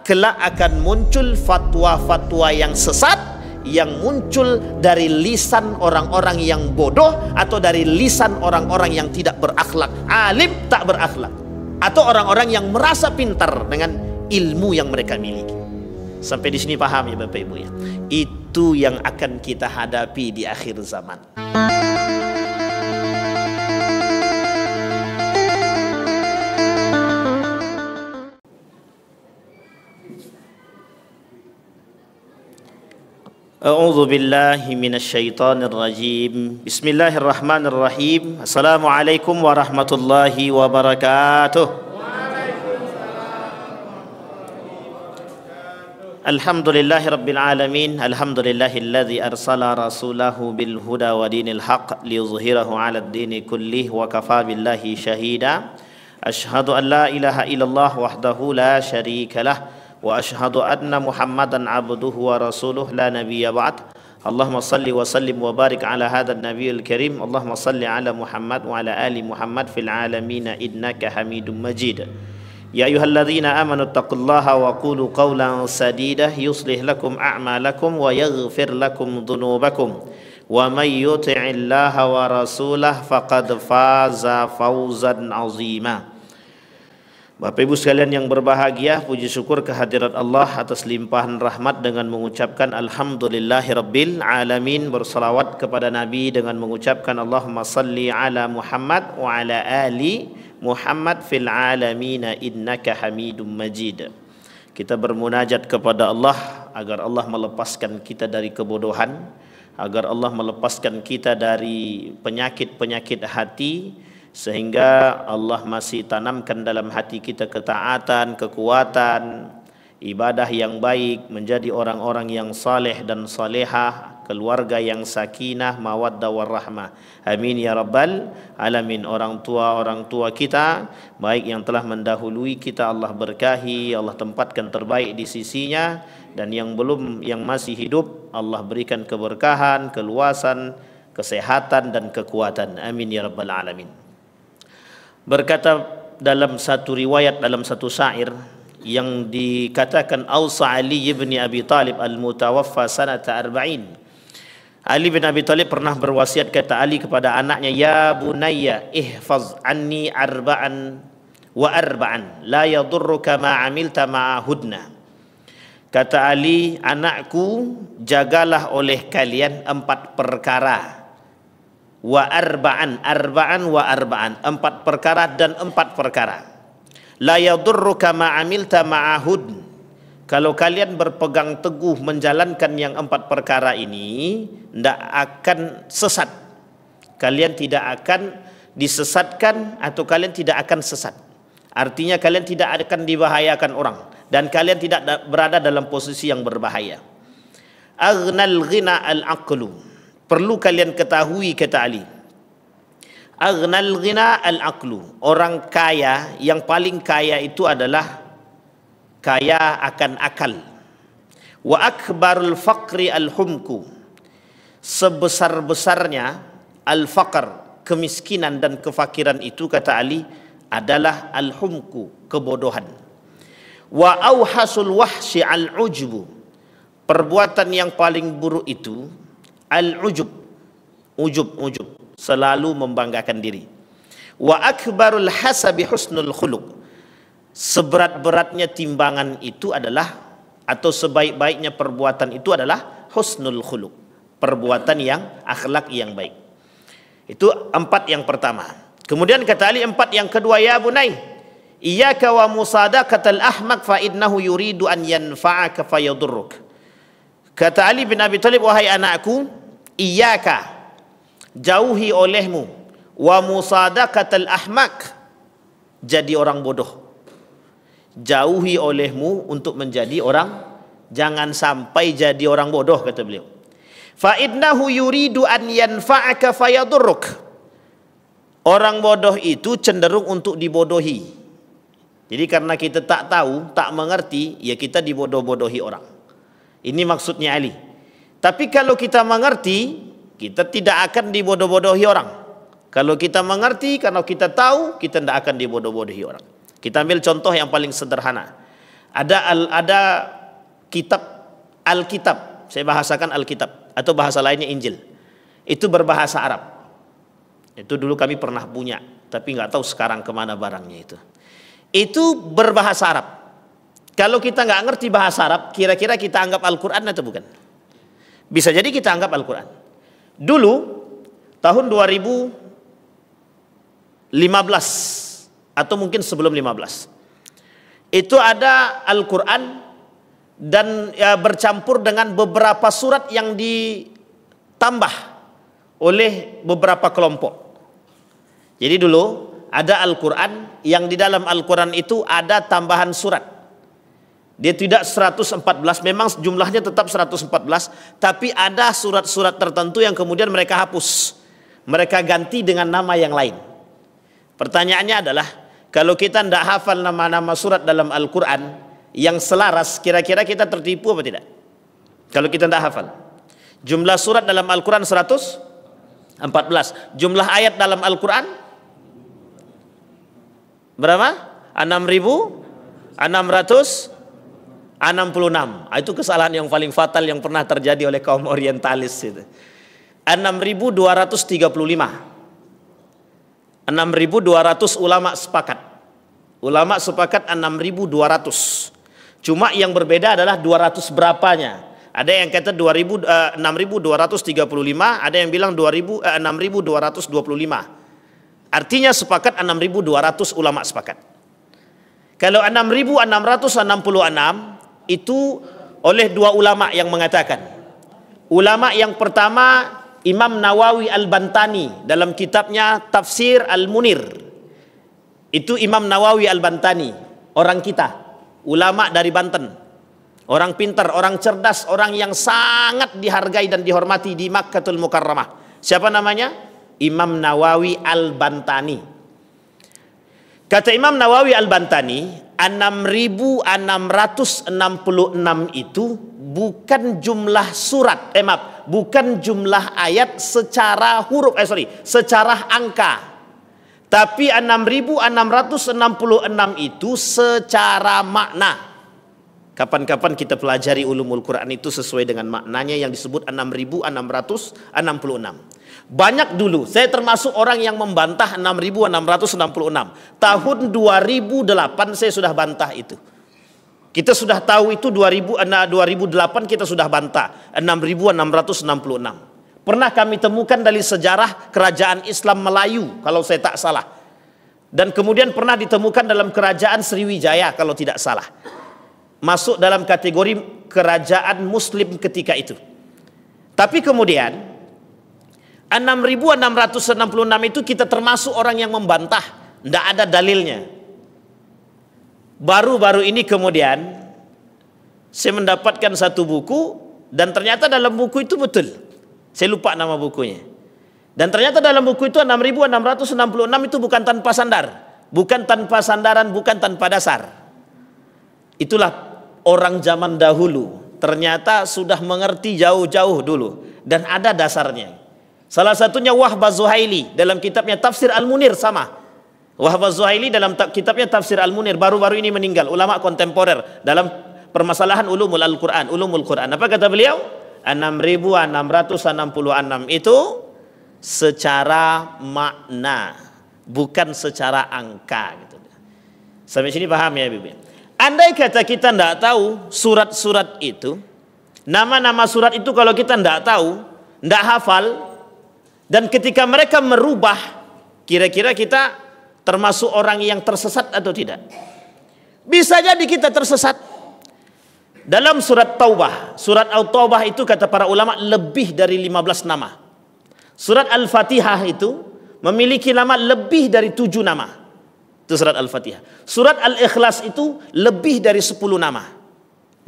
kelak akan muncul fatwa-fatwa yang sesat, yang muncul dari lisan orang-orang yang bodoh atau dari lisan orang-orang yang tidak berakhlak, alim tak berakhlak, atau orang-orang yang merasa pintar dengan ilmu yang mereka miliki. Sampai di sini paham ya Bapak Ibu ya? Itu yang akan kita hadapi di akhir zaman. A'udzu billahi minasyaitonir rajim. Bismillahirrahmanirrahim. Assalamualaikum warahmatullahi wabarakatuh. Alhamdulillahi rabbil alamin. Alhamdulillahilladzi arsala rasulahu bil huda wa dinil haqq liyuzhirahu 'alad dini kullih wa kafa billahi shahida. Asyhadu an la ilaha illallah wahdahu la syarika lah wa asyhadu anna Muhammadan abduhu wa rasuluh la nabiyya ba'd. Allahumma salli wa sallim wa barik ala hadzal nabiyil karim. Allahumma salli ala Muhammad wa ala ali Muhammad fil alamin innaka Hamidum Majid. Ya ayyuhalladzina amanu taqullaha wa qulu qawlan sadida yuslih lakum a'malakum wa yaghfir lakum dhunubakum wa may yuti'illaha wa rasulahu faqad faza fawzan 'azima. Bapak Ibu sekalian yang berbahagia, puji syukur kehadirat Allah atas limpahan rahmat dengan mengucapkan alhamdulillahirabbil alamin, bersalawat kepada Nabi dengan mengucapkan Allahumma salli ala Muhammad wa ala ali Muhammad fil alamin innaka Hamidum Majid. Kita bermunajat kepada Allah agar Allah melepaskan kita dari kebodohan, agar Allah melepaskan kita dari penyakit-penyakit hati, sehingga Allah masih tanamkan dalam hati kita ketaatan, kekuatan, ibadah yang baik, menjadi orang-orang yang saleh dan salehah, keluarga yang sakinah, mawaddah warahmah. Amin ya rabbal alamin. Orang tua kita baik yang telah mendahului kita Allah berkahi, Allah tempatkan terbaik di sisinya, dan yang masih hidup Allah berikan keberkahan, keluasan, kesehatan dan kekuatan. Amin ya rabbal alamin. Berkata dalam satu riwayat, dalam satu syair yang dikatakan Ausa Ali bin Abi Talib al-mutawaffa sanata 40. Ali bin Abi Talib pernah berwasiat, kata Ali kepada anaknya, ya bunayya ihfaz anni arba'an wa arba'an la yadurruka ma amilta ma'ahudna. Kata Ali, anakku, jagalah oleh kalian 4 perkara. Wa arba'an wa arba'an, 4 perkara dan 4 perkara. La yadurruka ma amilta ma'ahud. Kalau kalian berpegang teguh menjalankan yang 4 perkara ini, tidak akan sesat. Kalian tidak akan disesatkan atau kalian tidak akan sesat. Artinya kalian tidak akan dibahayakan orang dan kalian tidak berada dalam posisi yang berbahaya. Aghnal ghina al-aqlu. Perlu kalian ketahui, kata Ali, aghnal ghina al-aqlu. Orang kaya, yang paling kaya itu adalah kaya akan akal. Wa akbarul faqri al-humku. Sebesar-besarnya al-faqr, kemiskinan dan kefakiran itu, kata Ali, adalah al-humku, kebodohan. Wa auhasul wahsyi al-ujbu. Perbuatan yang paling buruk itu al-ujub, ujub, selalu membanggakan diri. Wa akbarul hasabi husnul khuluq. Seberat-beratnya timbangan itu adalah, atau sebaik-baiknya perbuatan itu adalah husnul khuluq, perbuatan yang akhlak yang baik. Itu 4 yang pertama. Kemudian kata Ali 4 yang kedua, ya bunai iyyaka wa musadaqatal ahmaq fa innahu yuridu an yanfa'aka fayadurruk. Kata Ali bin Abi Thalib, wahai anakku, iyyaka, jauhi olehmu, wa musadaqatal ahmaq, jadi orang bodoh. Jauhi olehmu untuk menjadi orang, jangan sampai jadi orang bodoh, kata beliau. Fa innahu yuridu an yanfa'aka fayadurruk. Orang bodoh itu cenderung untuk dibodohi. Jadi karena kita tak tahu, tak mengerti, ya kita dibodoh-bodohi orang. Ini maksudnya Ali. Tapi kalau kita mengerti, kita tidak akan dibodoh-bodohi orang. Kalau kita mengerti, kalau kita tahu, kita tidak akan dibodoh-bodohi orang. Kita ambil contoh yang paling sederhana. Ada kitab Alkitab, saya bahasakan Alkitab atau bahasa lainnya Injil. Itu berbahasa Arab. Itu dulu kami pernah punya, tapi nggak tahu sekarang kemana barangnya itu. Itu berbahasa Arab. Kalau kita nggak ngerti bahasa Arab, kira-kira kita anggap Al-Quran atau bukan? Bisa jadi kita anggap Al-Quran. Dulu tahun 2015 atau mungkin sebelum 15, itu ada Al-Quran dan bercampur dengan beberapa surat yang ditambah oleh beberapa kelompok. Jadi dulu ada Al-Quran yang di dalam Al-Quran itu ada tambahan surat. Dia tidak 114, memang jumlahnya tetap 114, tapi ada surat-surat tertentu yang kemudian mereka hapus. Mereka ganti dengan nama yang lain. Pertanyaannya adalah, kalau kita tidak hafal nama-nama surat dalam Al-Quran yang selaras, kira-kira kita tertipu apa tidak? Kalau kita tidak hafal. Jumlah surat dalam Al-Quran 114. Jumlah ayat dalam Al-Quran berapa? 6.666. Itu kesalahan yang paling fatal yang pernah terjadi oleh kaum orientalis itu. 6.235. 6.200 ulama sepakat. Ulama sepakat 6.200. Cuma yang berbeda adalah 200 berapanya. Ada yang kata 6.235, ada yang bilang 6.225. Artinya sepakat 6.200 ulama sepakat. Kalau 6.666 itu oleh dua ulama yang mengatakan. Ulama yang pertama Imam Nawawi Al-Bantani dalam kitabnya Tafsir Al-Munir. Itu Imam Nawawi Al-Bantani, orang kita, ulama dari Banten. Orang pintar, orang cerdas, orang yang sangat dihargai dan dihormati di Makkatul Mukarramah. Siapa namanya? Imam Nawawi Al-Bantani. Kata Imam Nawawi Al-Bantani, 6.666 itu bukan jumlah surat, bukan jumlah ayat secara huruf, secara angka. Tapi 6.666 itu secara makna. Kapan-kapan kita pelajari ulumul Quran itu sesuai dengan maknanya yang disebut 6.666. Banyak dulu, saya termasuk orang yang membantah 6.666. Tahun 2008 saya sudah bantah itu. Kita sudah tahu itu 2008 kita sudah bantah 6.666. Pernah kami temukan dari sejarah kerajaan Islam Melayu kalau saya tak salah. Dan kemudian pernah ditemukan dalam kerajaan Sriwijaya kalau tidak salah. Masuk dalam kategori kerajaan Muslim ketika itu. Tapi kemudian 6.666 itu kita termasuk orang yang membantah, tidak ada dalilnya. Baru-baru ini kemudian saya mendapatkan satu buku dan ternyata dalam buku itu betul. Saya lupa nama bukunya. Dan ternyata dalam buku itu 6.666 itu bukan tanpa sandar, bukan tanpa sandaran, bukan tanpa dasar. Itulah orang zaman dahulu, ternyata sudah mengerti jauh-jauh dulu dan ada dasarnya. Salah satunya Wahbah Zuhaili dalam kitabnya Tafsir Al-Munir sama. Wahbah Zuhaili dalam kitabnya Tafsir Al-Munir baru-baru ini meninggal, ulama kontemporer dalam permasalahan ulumul Al-Quran, ulumul Quran. Apa kata beliau? 6.666 itu secara makna, bukan secara angka gitu. Sampai sini paham ya, Bibi? Andai kata kita tidak tahu surat-surat itu, nama-nama surat itu kalau kita tidak tahu, tidak hafal, dan ketika mereka merubah, kira-kira kita termasuk orang yang tersesat atau tidak? Bisa jadi kita tersesat. Dalam surat Taubah, surat At-Taubah itu kata para ulama lebih dari 15 nama. Surat Al-Fatihah itu memiliki nama lebih dari 7 nama. Itu surat Al-Fatihah. Surat Al-Ikhlas itu lebih dari 10 nama.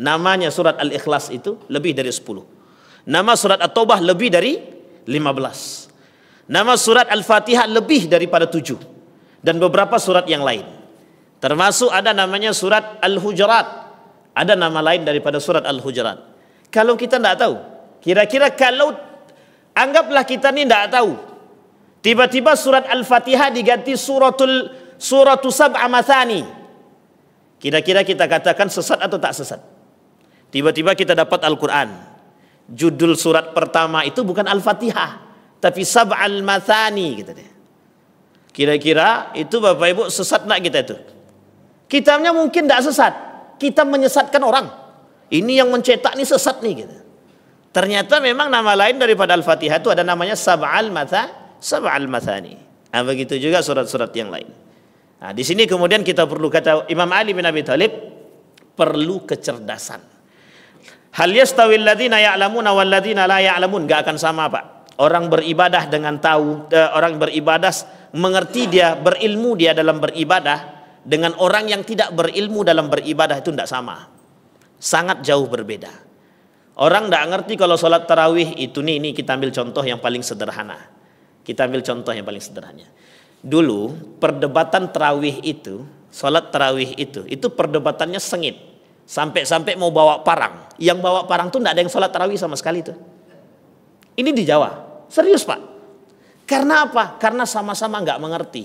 Namanya surat Al-Ikhlas itu lebih dari 10. Nama surat At-Taubah lebih dari 15. Nama surat Al-Fatihah lebih daripada 7. Dan beberapa surat yang lain. Termasuk ada namanya surat Al-Hujurat. Ada nama lain daripada surat Al-Hujurat. Kalau kita tidak tahu, kira-kira kalau anggaplah kita ini tidak tahu, tiba-tiba surat Al-Fatihah diganti suratu Sab'a Mathani. Kira-kira kita katakan sesat atau tak sesat? Tiba-tiba kita dapat Al-Quran, judul surat pertama itu bukan Al-Fatihah, tapi Sab'al Mathani gitu deh. Kira-kira itu Bapak Ibu sesat enggak kita itu? Kitabnya mungkin tidak sesat, kita menyesatkan orang. Ini yang mencetak nih sesat nih gitu. Ternyata memang nama lain daripada Al-Fatihah itu ada namanya Sab'al Mathani. Nah, begitu juga surat-surat yang lain. Nah, di sini kemudian kita perlu kata Imam Ali bin Abi Thalib, perlu kecerdasan. Hal yastawil ladzina ya'lamuna wal ladzina la ya'lamun, enggak akan sama, Pak. Orang beribadah dengan tahu, orang beribadah mengerti dia, berilmu dia dalam beribadah dengan orang yang tidak berilmu dalam beribadah itu tidak sama. Sangat jauh berbeda. Orang tidak ngerti kalau sholat tarawih itu nih kita ambil contoh yang paling sederhana. Kita ambil contoh yang paling sederhana. Dulu perdebatan tarawih itu, sholat tarawih itu perdebatannya sengit. Sampai-sampai mau bawa parang. Yang bawa parang tuh tidak ada yang sholat tarawih sama sekali tuh. Ini di Jawa. Serius, Pak. Karena apa? Karena sama-sama nggak mengerti.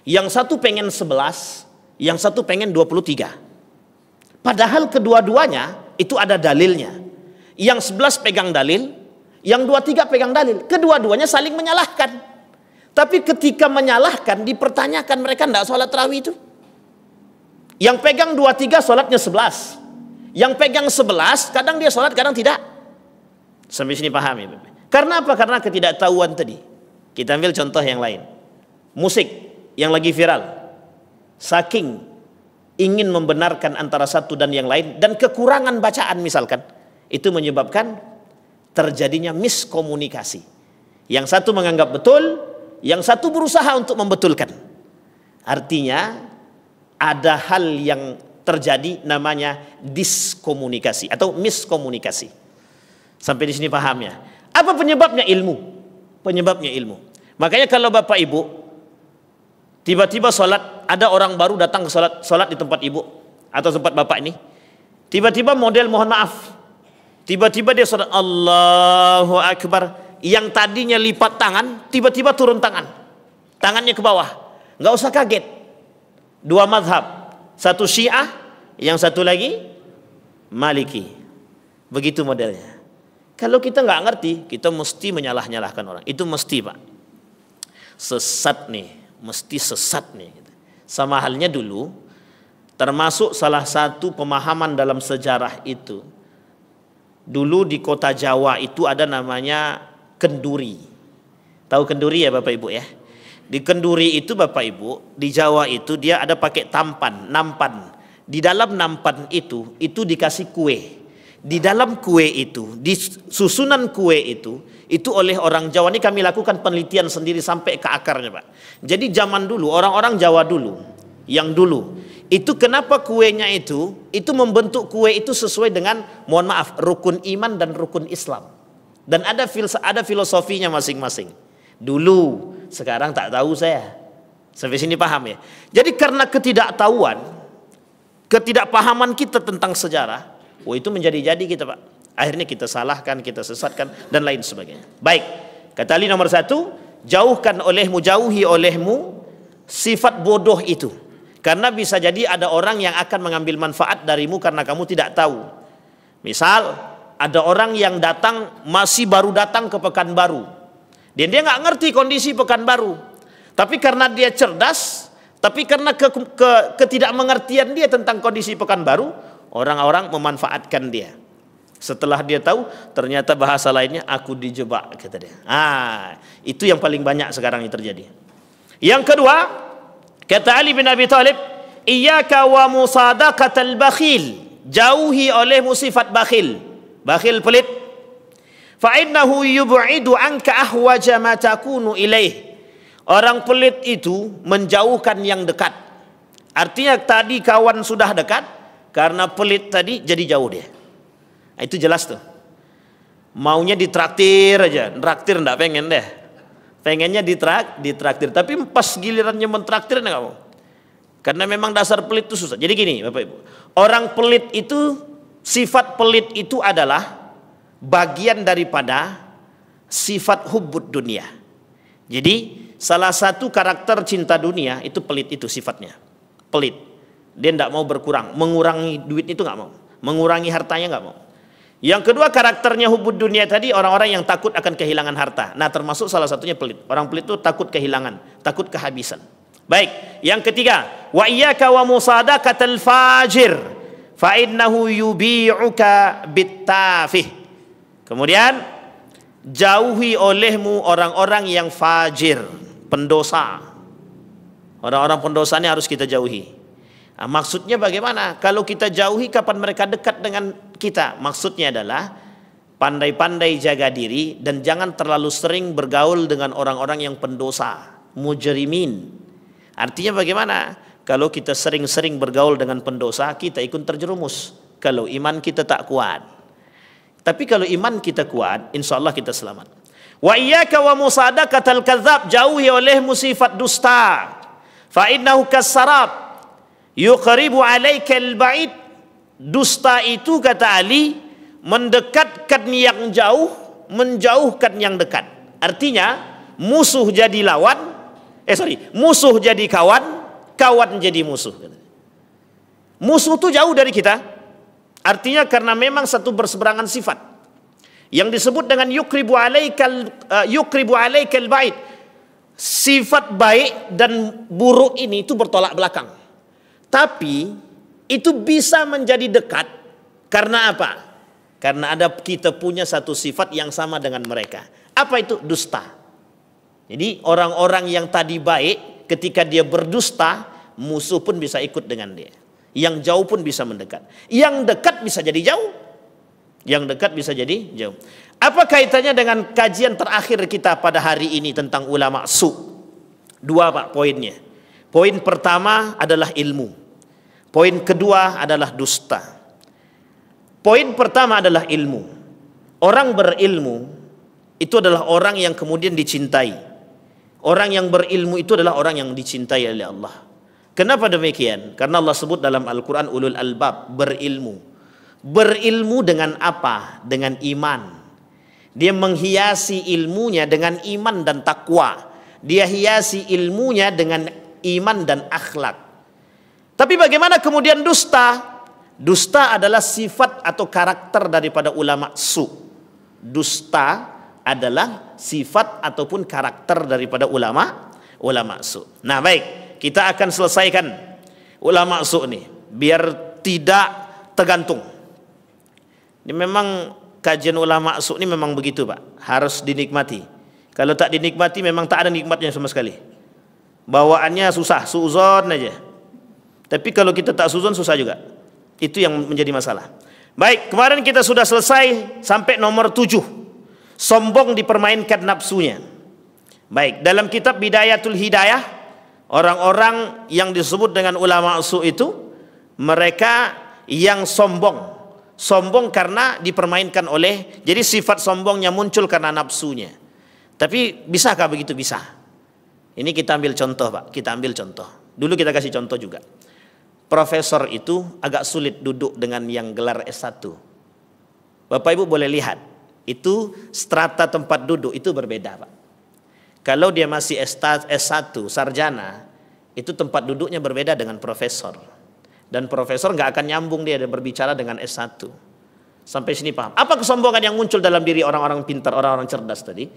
Yang satu pengen 11, yang satu pengen 23. Padahal kedua-duanya itu ada dalilnya. Yang 11 pegang dalil, yang 23 pegang dalil. Kedua-duanya saling menyalahkan. Tapi ketika menyalahkan, dipertanyakan mereka tidak sholat tarawih itu. Yang pegang 23 sholatnya 11. Yang pegang 11 kadang dia sholat, kadang tidak. Sampai sini paham ya? Karena apa? Karena ketidaktahuan tadi. Kita ambil contoh yang lain. Musik yang lagi viral. Saking ingin membenarkan antara satu dan yang lain, dan kekurangan bacaan misalkan, itu menyebabkan terjadinya miskomunikasi. Yang satu menganggap betul, yang satu berusaha untuk membetulkan. Artinya ada hal yang terjadi namanya diskomunikasi atau miskomunikasi. Sampai di sini paham ya? Apa penyebabnya? Ilmu. Penyebabnya ilmu. Makanya kalau Bapak Ibu tiba-tiba sholat, ada orang baru datang ke sholat di tempat Ibu atau tempat Bapak ini, tiba-tiba model mohon maaf, tiba-tiba dia sholat Allahu Akbar, yang tadinya lipat tangan tiba-tiba turun tangannya ke bawah. Nggak usah kaget. Dua mazhab, satu Syiah, yang satu lagi Maliki. Begitu modelnya. Kalau kita nggak ngerti, kita mesti menyalah-nyalahkan orang. Itu mesti, Pak. Sesat nih, mesti sesat nih. Sama halnya dulu, termasuk salah satu pemahaman dalam sejarah itu. Dulu di kota Jawa itu ada namanya kenduri. Tahu kenduri ya Bapak Ibu ya? Di kenduri itu Bapak Ibu, di Jawa itu dia ada pakai nampan. Di dalam nampan itu dikasih kue. Di dalam kue itu, di susunan kue itu oleh orang Jawa, ini kami lakukan penelitian sendiri sampai ke akarnya, Pak. Jadi zaman dulu, orang-orang Jawa dulu, yang dulu, itu kenapa kuenya itu membentuk kue itu sesuai dengan, mohon maaf, rukun iman dan rukun Islam. Dan ada filosofinya masing-masing. Dulu, sekarang tak tahu saya. Sampai sini paham ya? Jadi karena ketidaktahuan, ketidakpahaman kita tentang sejarah, itu menjadi-jadi kita, Pak. Akhirnya kita salahkan, kita sesatkan, dan lain sebagainya. Baik, kata Ali nomor 1, jauhi olehmu sifat bodoh itu. Karena bisa jadi ada orang yang akan mengambil manfaat darimu karena kamu tidak tahu. Misal, ada orang yang masih baru datang ke Pekanbaru. Dan dia nggak ngerti kondisi Pekanbaru. Tapi karena dia cerdas, tapi karena ketidakmengertian dia tentang kondisi Pekanbaru, orang-orang memanfaatkan dia. Setelah dia tahu, ternyata bahasa lainnya aku dijebak, kata dia. Itu yang paling banyak sekarang yang terjadi. Yang kedua, kata Ali bin Abi Thalib, iyyaka wa musadaqatal bakhil. Jauhi olehmu sifat bakhil. Bakhil pelit. Fa innahu yub'idu anka ahwaja ma takunu ilaih. Orang pelit itu menjauhkan yang dekat. Artinya tadi kawan sudah dekat, karena pelit tadi jadi jauh dia. Itu jelas tuh. Maunya ditraktir aja, traktir enggak pengen deh. Pengennya ditraktir, tapi pas gilirannya mentraktir enggak mau. Karena memang dasar pelit itu susah. Jadi gini, Bapak Ibu. Orang pelit itu, sifat pelit itu adalah bagian daripada sifat hubbud dunia. Jadi salah satu karakter cinta dunia itu pelit, itu sifatnya pelit. Dia tidak mau berkurang, mengurangi duit itu nggak mau, mengurangi hartanya nggak mau. Yang kedua, karakternya hubud dunia tadi, orang-orang yang takut akan kehilangan harta. Nah, termasuk salah satunya pelit. Orang pelit itu takut kehilangan, takut kehabisan. Baik, yang ketiga, wa iyyaka wa musadaqatal fajir fa innahu yubi'uka bittafih. Kemudian, jauhi olehmu orang-orang yang fajir, pendosa. Orang-orang pendosa ini harus kita jauhi. Nah, maksudnya bagaimana? Kalau kita jauhi, kapan mereka dekat dengan kita? Maksudnya adalah pandai-pandai jaga diri dan jangan terlalu sering bergaul dengan orang-orang yang pendosa, mujrimin. Artinya bagaimana? Kalau kita sering-sering bergaul dengan pendosa, kita ikut terjerumus. Kalau iman kita tak kuat. Tapi kalau iman kita kuat, insya Allah kita selamat. Wa iyyaka wa musadaqatal kadzdzab, jauhi olehmu sifat dusta. Fa innahu kasarab yuqribu alaikal ba'id. Dusta itu, kata Ali, mendekatkan yang jauh, menjauhkan yang dekat. Artinya musuh jadi lawan, musuh jadi kawan, kawan jadi musuh. Musuh itu jauh dari kita. Artinya karena memang satu berseberangan sifat. Yang disebut dengan yuqribu alaikal ba'id. Sifat baik dan buruk ini itu bertolak belakang. Tapi itu bisa menjadi dekat karena apa? Karena kita punya satu sifat yang sama dengan mereka. Apa itu? Dusta. Jadi orang-orang yang tadi baik, ketika dia berdusta, musuh pun bisa ikut dengan dia. Yang jauh pun bisa mendekat. Yang dekat bisa jadi jauh. Yang dekat bisa jadi jauh. Apa kaitannya dengan kajian terakhir kita pada hari ini tentang ulama su? Dua, Pak, poinnya. Poin pertama adalah ilmu. Poin kedua adalah dusta. Poin pertama adalah ilmu. Orang berilmu itu adalah orang yang kemudian dicintai. Orang yang berilmu itu adalah orang yang dicintai oleh Allah. Kenapa demikian? Karena Allah sebut dalam Al-Quran ulul albab, berilmu. Berilmu dengan apa? Dengan iman. Dia menghiasi ilmunya dengan iman dan takwa. Dia hiasi ilmunya dengan iman dan akhlak. Tapi bagaimana kemudian dusta? Dusta adalah sifat atau karakter daripada ulama su. Dusta adalah sifat ataupun karakter daripada ulama su. Nah, baik, kita akan selesaikan ulama su ini biar tidak tergantung. Ini memang kajian ulama su ini memang begitu, Pak. Harus dinikmati. Kalau tak dinikmati memang tak ada nikmatnya sama sekali. Bawaannya susah, suuzon aja. Tapi kalau kita tak suzon susah juga. Itu yang menjadi masalah. Baik, kemarin kita sudah selesai sampai nomor 7. Sombong dipermainkan nafsunya. Baik, dalam kitab Bidayatul Hidayah, orang-orang yang disebut dengan ulama su itu, mereka yang sombong. Sombong karena dipermainkan oleh, jadi sifat sombongnya muncul karena nafsunya. Tapi bisakah begitu? Bisa. Ini kita ambil contoh, Pak. Kita ambil contoh. Dulu kita kasih contoh juga. Profesor itu agak sulit duduk dengan yang gelar S1. Bapak Ibu boleh lihat, itu strata tempat duduk itu berbeda, Pak. Kalau dia masih S1, sarjana, itu tempat duduknya berbeda dengan profesor. Dan profesor nggak akan nyambung dia berbicara dengan S1. Sampai sini paham? Apa kesombongan yang muncul dalam diri orang-orang pintar, orang-orang cerdas tadi?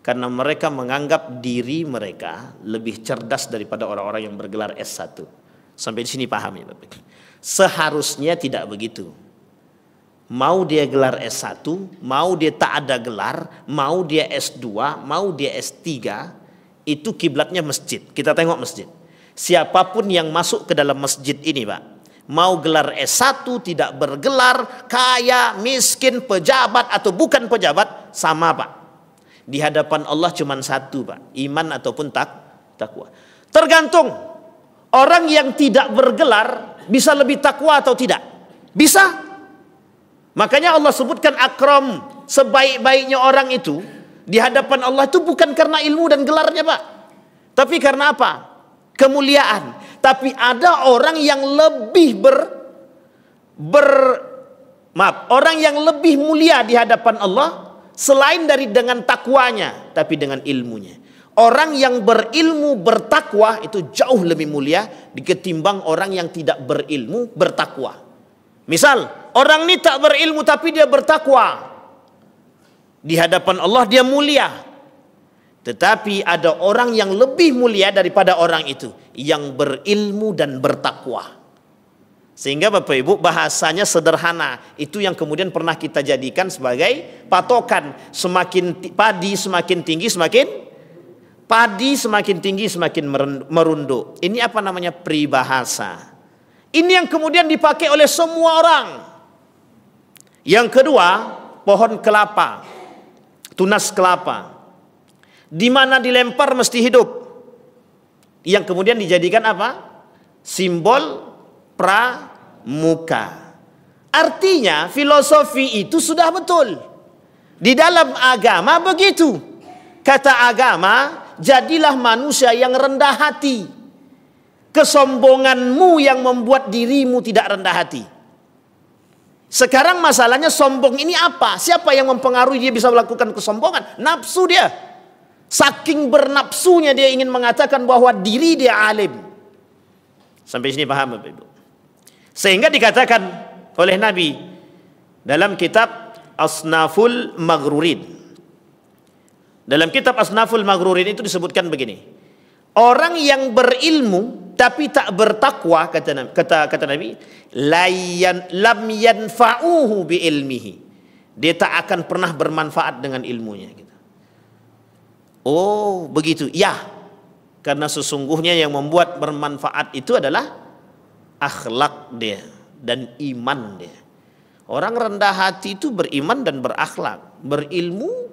Karena mereka menganggap diri mereka lebih cerdas daripada orang-orang yang bergelar S1. Sampai di sini paham ya, Bapak? Seharusnya tidak begitu. Mau dia gelar S1, mau dia tak ada gelar, mau dia S2, mau dia S3, itu kiblatnya masjid. Kita tengok masjid. Siapapun yang masuk ke dalam masjid ini, Pak, mau gelar S1, tidak bergelar, kaya, miskin, pejabat atau bukan pejabat, sama, Pak. Di hadapan Allah cuma satu, Pak, iman ataupun takwa. Tergantung. Orang yang tidak bergelar bisa lebih takwa atau tidak? Bisa. Makanya Allah sebutkan akram, sebaik-baiknya orang itu di hadapan Allah itu bukan karena ilmu dan gelarnya, Pak. Tapi karena apa? Kemuliaan. Tapi ada orang yang lebih orang yang lebih mulia di hadapan Allah selain dengan takwanya, tapi dengan ilmunya. orang yang berilmu bertakwa itu jauh lebih mulia ketimbang orang yang tidak berilmu bertakwa. Misal, orang ini tak berilmu tapi dia bertakwa. Di hadapan Allah dia mulia. Tetapi ada orang yang lebih mulia daripada orang itu, yang berilmu dan bertakwa. Sehingga Bapak Ibu bahasanya sederhana. Itu yang kemudian pernah kita jadikan sebagai patokan. Semakin padi semakin tinggi semakin merunduk. Ini apa namanya? Peribahasa. Ini yang kemudian dipakai oleh semua orang. Yang kedua, pohon kelapa, tunas kelapa, di mana dilempar mesti hidup. Yang kemudian dijadikan apa? Simbol pramuka. Artinya filosofi itu sudah betul. Di dalam agama begitu. Kata agama, jadilah manusia yang rendah hati. Kesombonganmu yang membuat dirimu tidak rendah hati. Sekarang masalahnya sombong ini apa? Siapa yang mempengaruhi dia bisa melakukan kesombongan? Nafsu dia. Saking bernapsunya dia ingin mengatakan bahwa diri dia alim. Sampai sini paham Bapak Ibu? Sehingga dikatakan oleh Nabi dalam kitab Asnaful Maghrurin. Dalam kitab Asnaful Maghrurin itu disebutkan begini. Orang yang berilmu tapi tak bertakwa, kata Nabi, lam yanfa'uhu bi ilmihi. Dia tak akan pernah bermanfaat dengan ilmunya. Oh, begitu. Ya. Karena sesungguhnya yang membuat bermanfaat itu adalah akhlak dia dan iman dia. Orang rendah hati itu beriman dan berakhlak, berilmu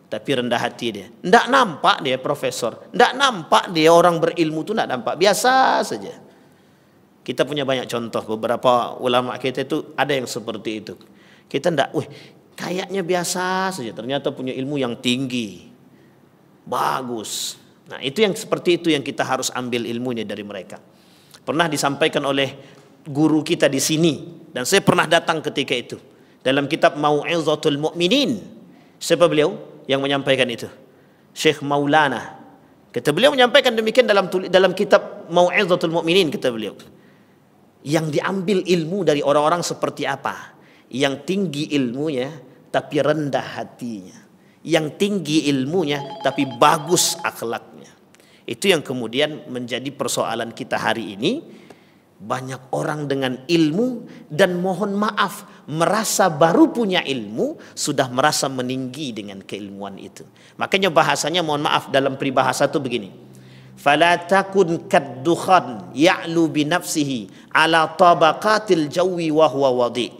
tapi rendah hati dia. Tidak nampak dia profesor, tidak nampak dia orang berilmu itu, tidak nampak, biasa saja. Kita punya banyak contoh, beberapa ulama kita itu ada yang seperti itu. Kita tidak, kayaknya biasa saja, ternyata punya ilmu yang tinggi, bagus. Nah itu yang seperti itu yang kita harus ambil ilmunya dari mereka. Pernah disampaikan oleh guru kita di sini, dan saya pernah datang ketika itu dalam kitab Mau'izatul Mu'minin. Siapa beliau yang menyampaikan itu? Syekh Maulana. Kata beliau menyampaikan demikian dalam kitab Mau'izatul Mu'minin, kata beliau. Yang diambil ilmu dari orang-orang seperti apa? Yang tinggi ilmunya tapi rendah hatinya. Yang tinggi ilmunya tapi bagus akhlaknya. Itu yang kemudian menjadi persoalan kita hari ini. Banyak orang dengan ilmu dan mohon maaf merasa baru punya ilmu, sudah merasa meninggi dengan keilmuan itu. Makanya bahasanya mohon maaf dalam peribahasa itu begini. Fala takun kaddukhan ya'lu bi nafsihi ala tabaqatil jawi wa huwa wadi.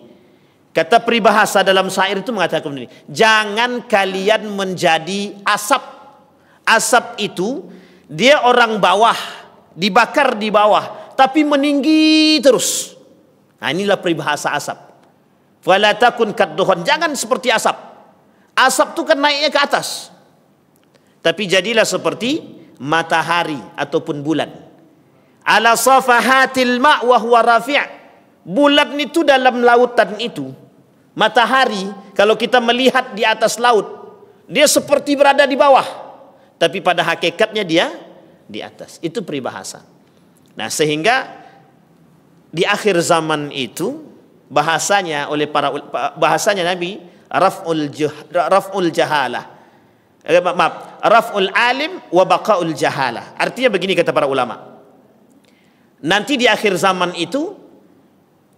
Kata peribahasa dalam syair itu mengatakan begini, jangan kalian menjadi asap. Asap itu dia orang bawah, dibakar di bawah, tapi meninggi terus. Nah inilah peribahasa asap. Fala takun kaddukhan, jangan seperti asap. Asap itu kan naiknya ke atas. Tapi jadilah seperti matahari ataupun bulan. Ala safahatil ma' wa huwa rafi'. Bulan itu dalam lautan itu. Matahari kalau kita melihat di atas laut, dia seperti berada di bawah. Tapi pada hakikatnya dia di atas. Itu peribahasa. Nah sehingga di akhir zaman itu bahasanya oleh bahasanya Nabi raf'ul jahalah. Raf'ul alim wa baqa'ul jahalah. Artinya begini kata para ulama. Nanti di akhir zaman itu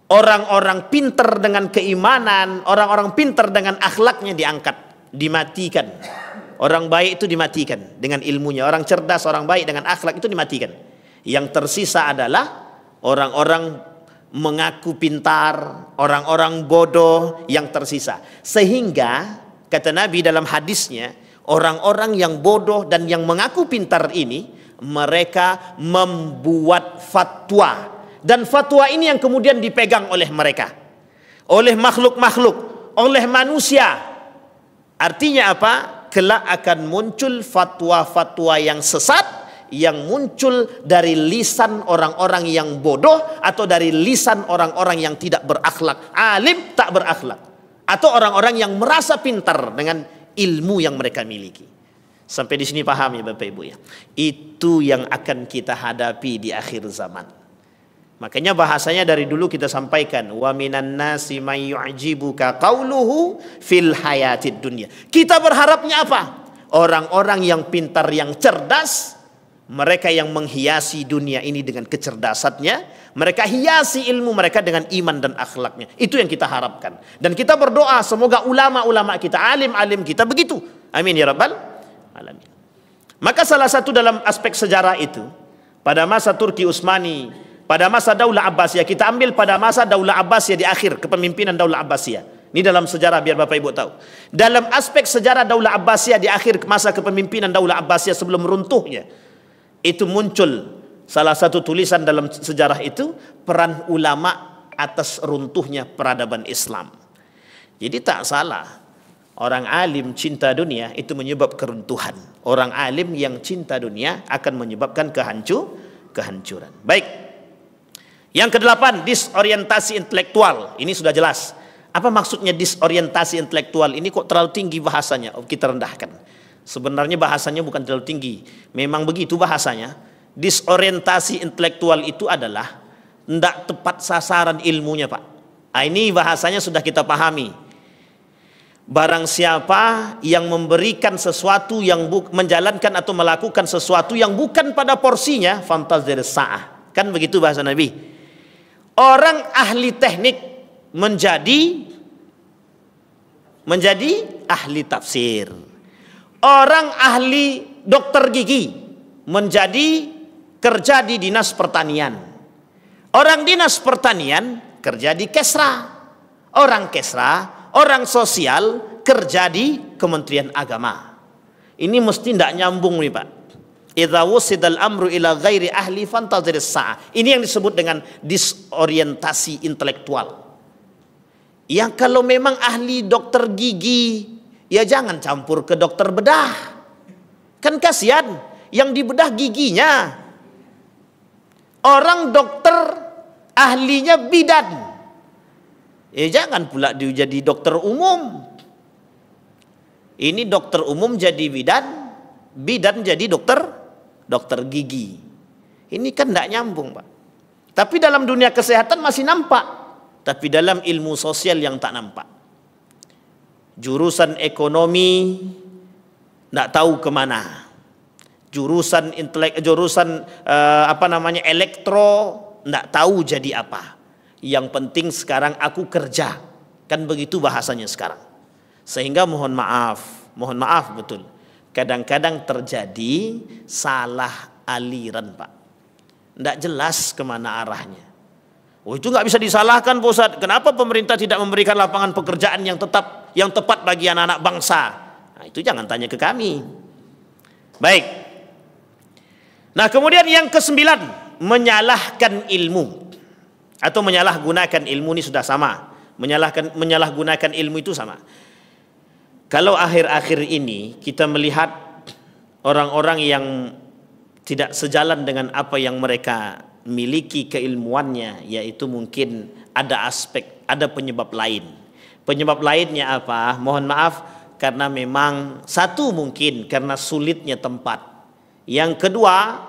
orang-orang pintar dengan keimanan, orang-orang pintar dengan akhlaknya diangkat, dimatikan. Orang baik itu dimatikan dengan ilmunya. Orang cerdas, orang baik dengan akhlak itu dimatikan. Yang tersisa adalah orang-orang mengaku pintar, orang-orang bodoh yang tersisa. Sehingga kata Nabi dalam hadisnya, orang-orang yang bodoh dan yang mengaku pintar ini, mereka membuat fatwa. Dan fatwa ini yang kemudian dipegang oleh mereka, oleh makhluk-makhluk, oleh manusia. Artinya apa? Kelak akan muncul fatwa-fatwa yang sesat, yang muncul dari lisan orang-orang yang bodoh, atau dari lisan orang-orang yang tidak berakhlak, alim tak berakhlak, atau orang-orang yang merasa pintar dengan ilmu yang mereka miliki. Sampai di sini paham ya Bapak Ibu ya. Itu yang akan kita hadapi di akhir zaman. Makanya bahasanya dari dulu kita sampaikan, wa minan nasi may yu'jibuka qauluhu fil hayatid dunya. Kita berharapnya apa? Orang-orang yang pintar, yang cerdas, mereka yang menghiasi dunia ini dengan kecerdasannya, mereka hiasi ilmu mereka dengan iman dan akhlaknya. Itu yang kita harapkan. Dan kita berdoa semoga ulama-ulama kita, alim-alim kita begitu. Amin ya rabbal alamin. Maka salah satu dalam aspek sejarah itu, pada masa Turki Utsmani, pada masa Daulah Abbasiyah, kita ambil pada masa Daulah Abbasiyah di akhir kepemimpinan Daulah Abbasiyah. Ini dalam sejarah biar Bapak Ibu tahu. Dalam aspek sejarah Daulah Abbasiyah di akhir masa kepemimpinan Daulah Abbasiyah sebelum runtuhnya, itu muncul salah satu tulisan dalam sejarah itu, peran ulama atas runtuhnya peradaban Islam. Jadi tak salah, orang alim cinta dunia itu menyebab keruntuhan. Orang alim yang cinta dunia akan menyebabkan kehancuran. Baik. Yang kedelapan, disorientasi intelektual. Ini sudah jelas. Apa maksudnya disorientasi intelektual? Ini kok terlalu tinggi bahasanya? Kita rendahkan. Sebenarnya bahasanya bukan terlalu tinggi. Memang begitu bahasanya. Disorientasi intelektual itu adalah tidak tepat sasaran ilmunya, Pak. Nah, ini bahasanya sudah kita pahami. Barang siapa yang memberikan sesuatu, yang menjalankan atau melakukan sesuatu yang bukan pada porsinya, fantazir sa'ah. Kan begitu bahasa Nabi. Orang ahli teknik menjadi ahli tafsir. Orang ahli dokter gigi menjadi kerja di dinas pertanian. Orang dinas pertanian kerja di Kesra. Orang Kesra, orang sosial kerja di Kementerian Agama. Ini mesti tidak nyambung nih Pak. Idza wusidal amru ila ghairi ahli fantazir sa'ah. Ini yang disebut dengan disorientasi intelektual. Yang kalau memang ahli dokter gigi, ya jangan campur ke dokter bedah. Kan kasihan yang dibedah giginya. Orang dokter ahlinya bidan. Ya jangan pula dia jadi dokter umum. Ini dokter umum jadi bidan, bidan jadi dokter gigi. Ini kan tidak nyambung, Pak. Tapi dalam dunia kesehatan masih nampak. Tapi dalam ilmu sosial yang tak nampak. Jurusan ekonomi tidak tahu kemana. Jurusan elektro tidak tahu jadi apa. Yang penting sekarang aku kerja. Kan begitu bahasanya sekarang. Sehingga mohon maaf betul. Kadang-kadang terjadi salah aliran, Pak. Tidak jelas kemana arahnya. Oh, itu nggak bisa disalahkan, Pak Ustadz. Kenapa pemerintah tidak memberikan lapangan pekerjaan yang tepat bagi anak-anak bangsa? Nah, itu jangan tanya ke kami. Baik. Nah, kemudian yang ke-9, menyalahkan ilmu atau menyalahgunakan ilmu ini sudah sama. Menyalahgunakan ilmu itu sama. Kalau akhir-akhir ini kita melihat orang-orang yang tidak sejalan dengan apa yang mereka miliki keilmuannya, yaitu mungkin ada penyebab lain. Penyebab lainnya apa? Mohon maaf, karena memang satu mungkin karena sulitnya tempat. Yang kedua,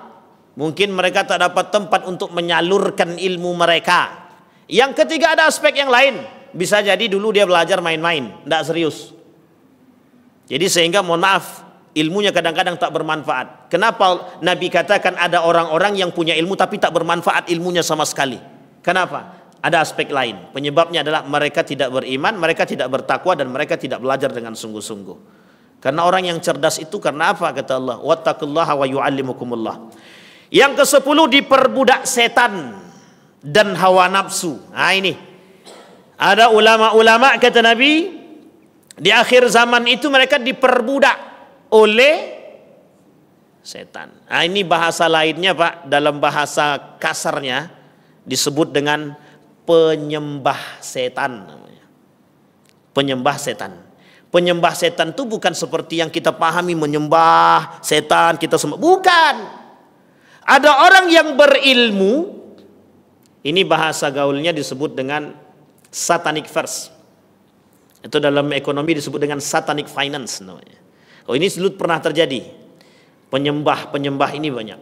mungkin mereka tak dapat tempat untuk menyalurkan ilmu mereka. Yang ketiga ada aspek yang lain. Bisa jadi dulu dia belajar main-main, tidak serius. Jadi sehingga mohon maaf, ilmunya kadang-kadang tak bermanfaat. Kenapa Nabi katakan ada orang-orang yang punya ilmu tapi tak bermanfaat ilmunya sama sekali? Kenapa? Ada aspek lain. Penyebabnya adalah mereka tidak beriman, mereka tidak bertakwa, dan mereka tidak belajar dengan sungguh-sungguh. Karena orang yang cerdas itu karena apa? Kata Allah, wattaqullaha wa yu'allimukumullah. Yang ke-10, diperbudak setan dan hawa nafsu. Nah ini. Ada ulama-ulama kata Nabi, di akhir zaman itu mereka diperbudak oleh setan. Nah, ini bahasa lainnya, Pak, dalam bahasa kasarnya disebut dengan penyembah setan namanya. Penyembah setan. Penyembah setan itu bukan seperti yang kita pahami menyembah setan kita sembah. Bukan. Ada orang yang berilmu, ini bahasa gaulnya disebut dengan satanic verse. Itu dalam ekonomi disebut dengan satanic finance namanya. Oh, ini dulu pernah terjadi. Penyembah ini banyak.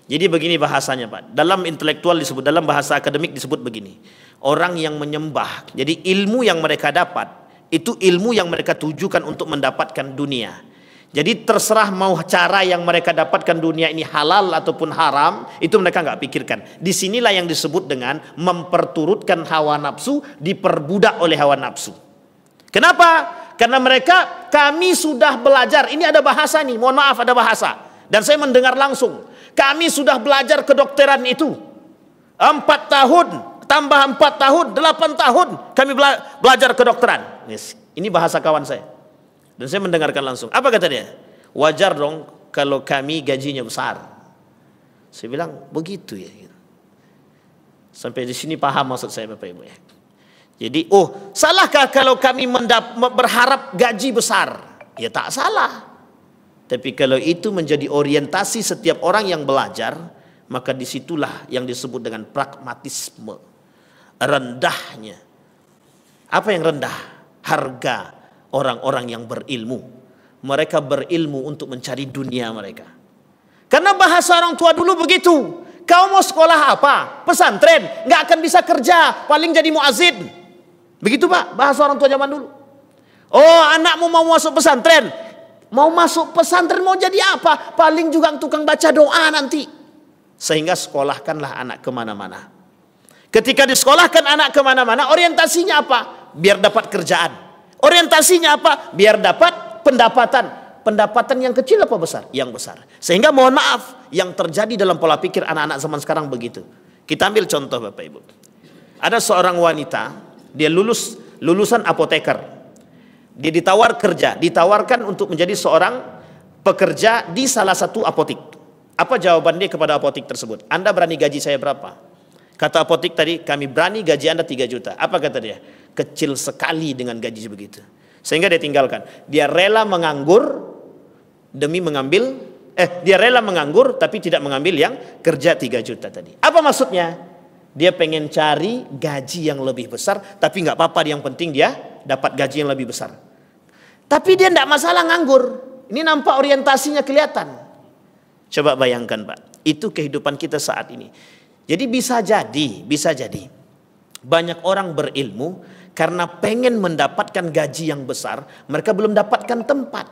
Jadi begini bahasanya Pak. Dalam intelektual disebut, dalam bahasa akademik disebut begini. Orang yang menyembah, jadi ilmu yang mereka dapat, itu ilmu yang mereka tujukan untuk mendapatkan dunia. Jadi terserah mau cara yang mereka dapatkan dunia ini halal ataupun haram, itu mereka nggak pikirkan. Disinilah yang disebut dengan memperturutkan hawa nafsu, diperbudak oleh hawa nafsu. Kenapa? Karena mereka, kami sudah belajar, ini ada bahasa nih, mohon maaf ada bahasa. Dan saya mendengar langsung, kami sudah belajar kedokteran itu. 4 tahun, tambah 4 tahun, 8 tahun kami belajar kedokteran. Yes. Ini bahasa kawan saya. Dan saya mendengarkan langsung. Apa kata dia? Wajar dong kalau kami gajinya besar. Saya bilang, begitu ya. Sampai di sini paham maksud saya Bapak Ibu ya. Jadi, salahkah kalau kami berharap gaji besar? Ya tak salah. Tapi kalau itu menjadi orientasi setiap orang yang belajar, maka disitulah yang disebut dengan pragmatisme. Rendahnya. Apa yang rendah? Harga orang-orang yang berilmu. Mereka berilmu untuk mencari dunia mereka. Karena bahasa orang tua dulu begitu. Kau mau sekolah apa? Pesantren. Nggak akan bisa kerja. Paling jadi muazin. Begitu Pak, bahasa orang tua zaman dulu. Oh, anakmu mau masuk pesantren. Mau masuk pesantren mau jadi apa? Paling juga tukang baca doa nanti. Sehingga sekolahkanlah anak kemana-mana. Ketika disekolahkan anak kemana-mana, orientasinya apa? Biar dapat kerjaan. Orientasinya apa? Biar dapat pendapatan. Pendapatan yang kecil apa besar? Yang besar. Sehingga mohon maaf, yang terjadi dalam pola pikir anak-anak zaman sekarang begitu. Kita ambil contoh Bapak Ibu. Ada seorang wanita, dia lulusan apoteker. Dia ditawarkan untuk menjadi seorang pekerja di salah satu apotik. Apa jawaban dia kepada apotik tersebut? Anda berani gaji saya berapa? Kata apotik tadi, kami berani gaji Anda 3 juta. Apa kata dia? Kecil sekali dengan gaji begitu. Sehingga dia tinggalkan. Dia rela menganggur demi mengambil, dia rela menganggur tapi tidak mengambil yang kerja 3 juta tadi. Apa maksudnya? Dia pengen cari gaji yang lebih besar, tapi nggak apa-apa, yang penting dia dapat gaji yang lebih besar. Tapi dia tidak masalah nganggur. Ini nampak orientasinya kelihatan. Coba bayangkan Pak, itu kehidupan kita saat ini. Jadi bisa jadi banyak orang berilmu karena pengen mendapatkan gaji yang besar, mereka belum dapatkan tempat.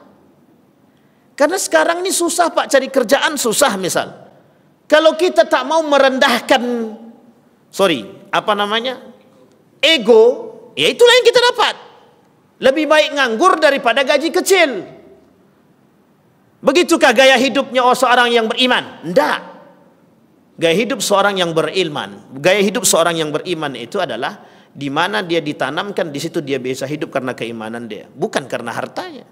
Karena sekarang ini susah Pak, cari kerjaan susah misal. Kalau kita tak mau merendahkan ego, ya itulah yang kita dapat. Lebih baik nganggur daripada gaji kecil. Begitukah gaya hidupnya seorang yang beriman? Enggak. Gaya hidup seorang yang beriman itu adalah di mana dia ditanamkan, di situ dia bisa hidup karena keimanan dia, bukan karena hartanya.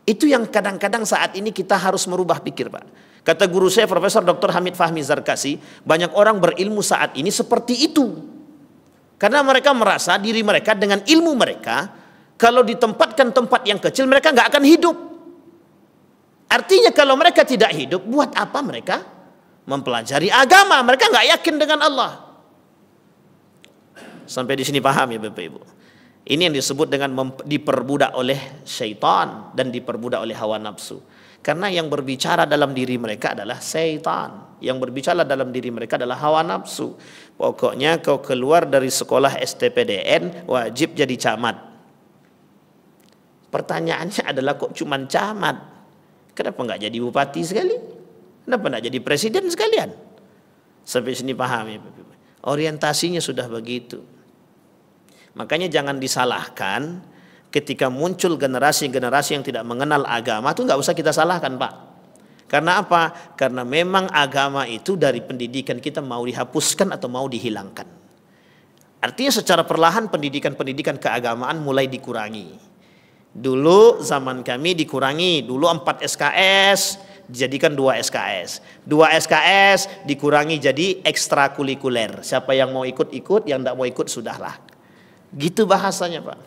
Itu yang kadang-kadang saat ini kita harus merubah pikir Pak. Kata guru saya Profesor Dr. Hamid Fahmi Zarkasi, banyak orang berilmu saat ini seperti itu. Karena mereka merasa diri mereka dengan ilmu mereka, kalau ditempatkan tempat yang kecil mereka nggak akan hidup. Artinya kalau mereka tidak hidup, buat apa mereka mempelajari agama? Mereka nggak yakin dengan Allah. Sampai di sini paham ya Bapak Ibu? Ini yang disebut dengan diperbudak oleh syaitan dan diperbudak oleh hawa nafsu. Karena yang berbicara dalam diri mereka adalah syaitan. Yang berbicara dalam diri mereka adalah hawa nafsu. Pokoknya kau keluar dari sekolah STPDN wajib jadi camat. Pertanyaannya adalah kok cuman camat? Kenapa nggak jadi bupati sekali? Kenapa nggak jadi presiden sekalian? Sampai sini paham ya? Orientasinya sudah begitu. Makanya jangan disalahkan ketika muncul generasi-generasi yang tidak mengenal agama, itu nggak usah kita salahkan Pak. Karena apa? Karena memang agama itu dari pendidikan kita mau dihapuskan atau mau dihilangkan. Artinya secara perlahan pendidikan keagamaan mulai dikurangi. Dulu zaman kami dikurangi, dulu 4 SKS dijadikan 2 SKS. 2 SKS dikurangi jadi ekstrakurikuler. Siapa yang mau ikut, yang tidak mau ikut sudahlah. Gitu bahasanya Pak.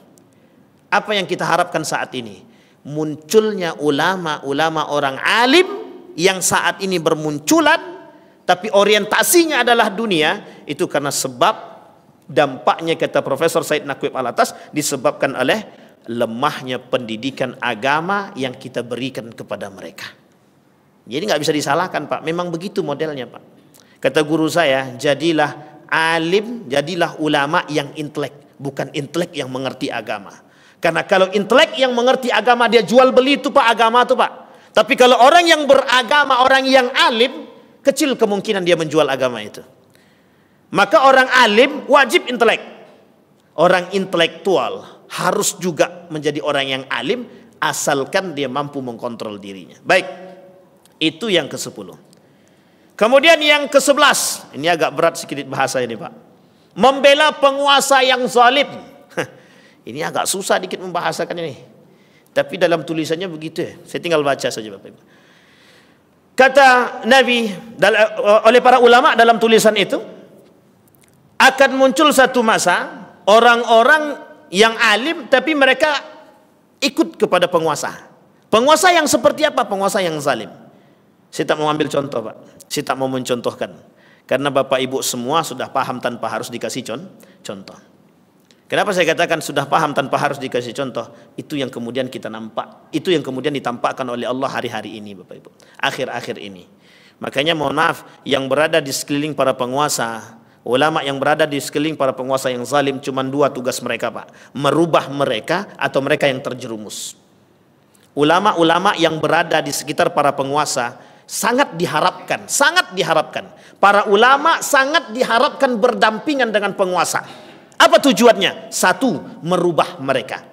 Apa yang kita harapkan saat ini? Munculnya ulama-ulama orang alim yang saat ini bermunculan, tapi orientasinya adalah dunia. Itu karena sebab dampaknya, kata Profesor Said Naqib Alatas, disebabkan oleh lemahnya pendidikan agama yang kita berikan kepada mereka. Jadi nggak bisa disalahkan Pak, memang begitu modelnya Pak. Kata guru saya, jadilah alim, jadilah ulama yang intelek, bukan intelek yang mengerti agama. Karena kalau intelek yang mengerti agama, dia jual beli itu Pak, agama itu Pak. Tapi kalau orang yang beragama, orang yang alim, kecil kemungkinan dia menjual agama itu. Maka orang alim wajib intelek. Orang intelektual harus juga menjadi orang yang alim, asalkan dia mampu mengkontrol dirinya. Baik, itu yang ke-10. Kemudian yang ke-11, ini agak berat sedikit bahasa ini Pak. Membela penguasa yang zalim. Ini agak susah dikit membahasakan ini. Tapi dalam tulisannya begitu ya. Saya tinggal baca saja Bapak Ibu. Kata Nabi oleh para ulama dalam tulisan itu, akan muncul satu masa orang-orang yang alim tapi mereka ikut kepada penguasa. Penguasa yang seperti apa? Penguasa yang zalim. Saya tak mau ambil contoh Pak. Saya tak mau mencontohkan. Karena Bapak Ibu semua sudah paham tanpa harus dikasih contoh. Kenapa saya katakan sudah paham tanpa harus dikasih contoh? Itu yang kemudian kita nampak. Itu yang kemudian ditampakkan oleh Allah hari-hari ini Bapak Ibu. Akhir-akhir ini. Makanya mohon maaf, yang berada di sekeliling para penguasa, ulama yang berada di sekeliling para penguasa yang zalim, cuma dua tugas mereka Pak. Merubah mereka atau mereka yang terjerumus. Ulama-ulama yang berada di sekitar para penguasa sangat diharapkan. Para ulama sangat diharapkan berdampingan dengan penguasa. Apa tujuannya? Satu, merubah mereka.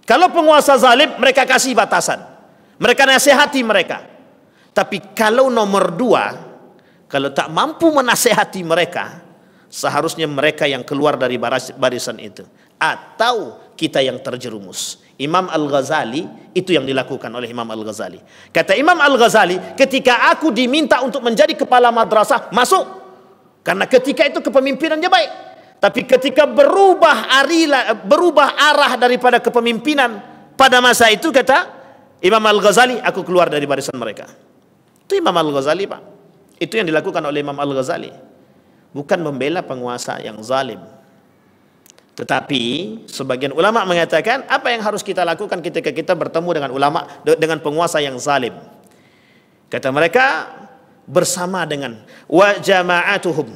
Kalau penguasa zalim, mereka kasih batasan. Mereka nasihati mereka. Tapi kalau nomor dua, kalau tak mampu menasihati mereka, seharusnya mereka yang keluar dari barisan itu. Atau kita yang terjerumus. Imam Al-Ghazali, itu yang dilakukan oleh Imam Al-Ghazali. Kata Imam Al-Ghazali, ketika aku diminta untuk menjadi kepala madrasah, masuk. Karena ketika itu kepemimpinannya baik. Tapi ketika berubah arah daripada kepemimpinan pada masa itu, kata Imam Al-Ghazali, aku keluar dari barisan mereka. Itu Imam Al-Ghazali Pak. Itu yang dilakukan oleh Imam Al-Ghazali. Bukan membela penguasa yang zalim. Tetapi sebagian ulama mengatakan, apa yang harus kita lakukan ketika kita bertemu dengan penguasa yang zalim? Kata mereka, bersama dengan wa jama'atuhum,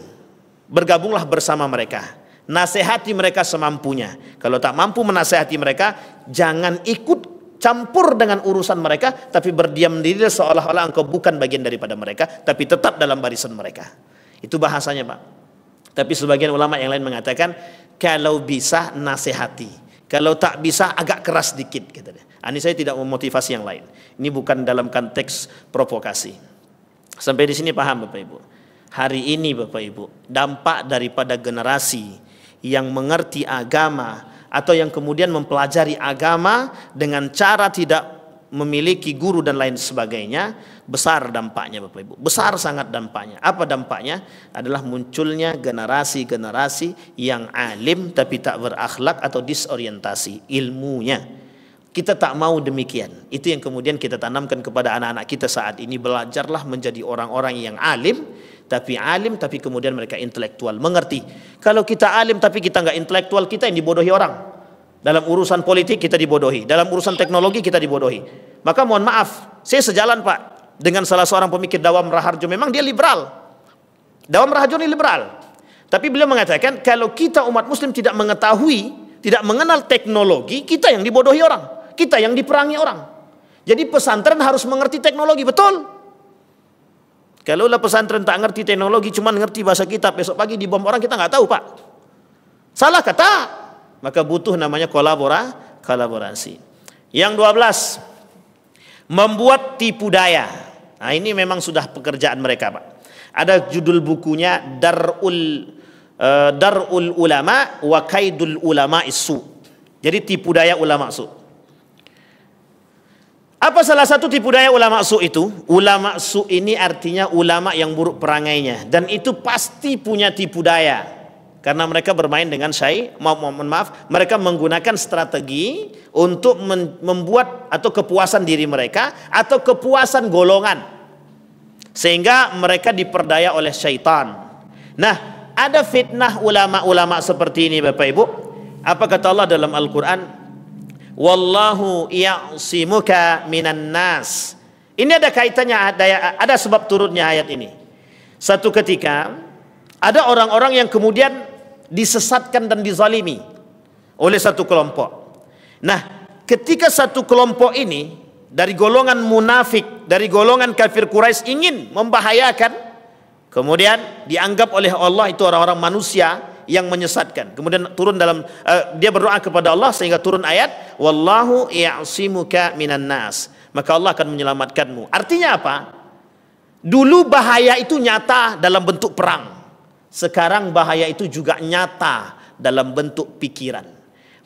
bergabunglah bersama mereka, nasihati mereka semampunya. Kalau tak mampu menasihati mereka, jangan ikut campur dengan urusan mereka, tapi berdiam diri seolah-olah engkau bukan bagian daripada mereka, tapi tetap dalam barisan mereka. Itu bahasanya Pak. Tapi sebagian ulama yang lain mengatakan, kalau bisa nasihati, kalau tak bisa agak keras dikit. Ini saya tidak memotivasi yang lain. Ini bukan dalam konteks provokasi. Sampai di sini paham Bapak Ibu? Hari ini Bapak Ibu, dampak daripada generasi yang mengerti agama atau yang kemudian mempelajari agama dengan cara tidak memiliki guru dan lain sebagainya, besar dampaknya Bapak Ibu. Besar sangat dampaknya. Apa dampaknya? Adalah munculnya generasi-generasi yang alim tapi tak berakhlak atau disorientasi ilmunya. Kita tak mau demikian. Itu yang kemudian kita tanamkan kepada anak-anak kita saat ini. Belajarlah menjadi orang-orang yang alim tapi kemudian mereka intelektual, mengerti. Kalau kita alim tapi kita nggak intelektual, kita yang dibodohi orang. Dalam urusan politik kita dibodohi, dalam urusan teknologi kita dibodohi. Maka mohon maaf, saya sejalan Pak dengan salah seorang pemikir Dawam Raharjo. Memang dia liberal. Dawam Raharjo ini liberal. Tapi beliau mengatakan kalau kita umat muslim tidak mengetahui, tidak mengenal teknologi, kita yang dibodohi orang, kita yang diperangi orang. Jadi pesantren harus mengerti teknologi, betul. Kalaulah pesantren tak ngerti teknologi, cuma ngerti bahasa kitab, besok pagi dibom orang kita nggak tahu Pak. Salah kata. Maka butuh namanya kolaborasi. Yang 12, membuat tipu daya. Nah ini memang sudah pekerjaan mereka Pak. Ada judul bukunya Darul Ulama wa Kaidul Ulama Isu. Jadi tipu daya ulama su. Apa salah satu tipu daya ulama su itu? Ulama su ini artinya ulama yang buruk perangainya, dan itu pasti punya tipu daya. Karena mereka bermain dengan mereka menggunakan strategi untuk membuat atau kepuasan diri mereka atau kepuasan golongan. Sehingga mereka diperdaya oleh syaitan. Nah, ada fitnah ulama-ulama seperti ini Bapak Ibu. Apa kata Allah dalam Al-Quran? Wallahu ya'simuka minan nas. Ini ada kaitannya, ada sebab turunnya ayat ini. Satu ketika ada orang-orang yang kemudian disesatkan dan dizalimi oleh satu kelompok. Nah, ketika satu kelompok ini dari golongan munafik, dari golongan kafir Quraisy ingin membahayakan, kemudian dianggap oleh Allah itu orang-orang manusia yang menyesatkan. Kemudian turun dalam dia berdoa kepada Allah sehingga turun ayat wallahu ya'simuka minan nas. Maka Allah akan menyelamatkanmu. Artinya apa? Dulu bahaya itu nyata dalam bentuk perang. Sekarang bahaya itu juga nyata dalam bentuk pikiran.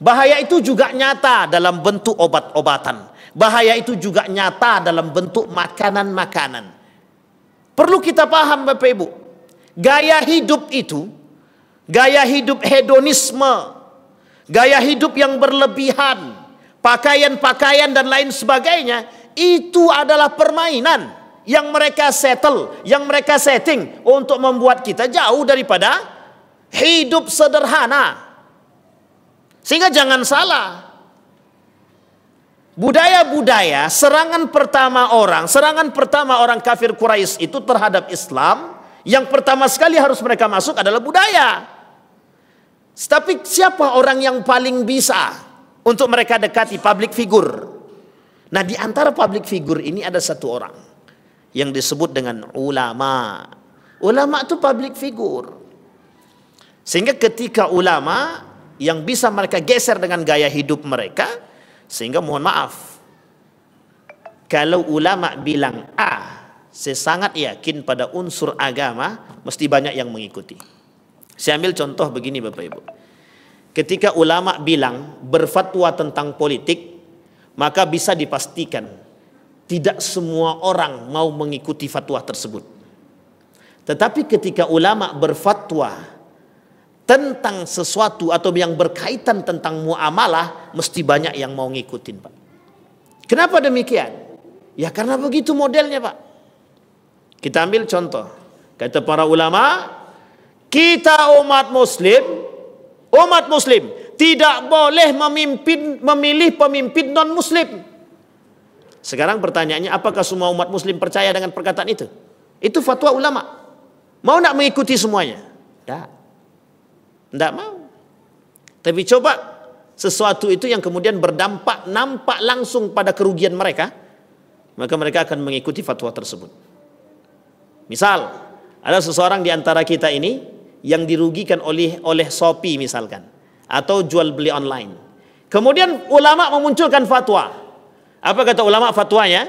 Bahaya itu juga nyata dalam bentuk obat-obatan. Bahaya itu juga nyata dalam bentuk makanan-makanan. Perlu kita paham Bapak Ibu. Gaya hidup itu, gaya hidup hedonisme, gaya hidup yang berlebihan, pakaian-pakaian dan lain sebagainya, itu adalah permainan yang mereka settle, yang mereka setting untuk membuat kita jauh daripada hidup sederhana. Sehingga jangan salah, budaya-budaya serangan pertama orang kafir Quraisy itu terhadap Islam, yang pertama sekali harus mereka masuk adalah budaya. Tapi siapa orang yang paling bisa untuk mereka dekati? Public figure. Nah, di antara public figure ini ada satu orang yang disebut dengan ulama. Ulama itu public figure. Sehingga ketika ulama yang bisa mereka geser dengan gaya hidup mereka, sehingga mohon maaf, kalau ulama bilang A, saya sangat yakin pada unsur agama mesti banyak yang mengikuti. Saya ambil contoh begini Bapak Ibu. Ketika ulama bilang berfatwa tentang politik, maka bisa dipastikan tidak semua orang mau mengikuti fatwa tersebut. Tetapi ketika ulama berfatwa tentang sesuatu atau yang berkaitan tentang muamalah, mesti banyak yang mau ngikutin, Pak. Kenapa demikian? Ya karena begitu modelnya, Pak. Kita ambil contoh. Kata para ulama, kita umat muslim tidak boleh memilih pemimpin non muslim. Sekarang pertanyaannya, apakah semua umat muslim percaya dengan perkataan itu? Itu fatwa ulama. Mau nak mengikuti semuanya? Tidak mau. Tapi coba sesuatu itu yang kemudian berdampak nampak langsung pada kerugian mereka, maka mereka akan mengikuti fatwa tersebut. Misal, ada seseorang di antara kita ini yang dirugikan oleh Shopee misalkan, atau jual beli online. Kemudian ulama memunculkan fatwa. Apa kata ulama fatwanya?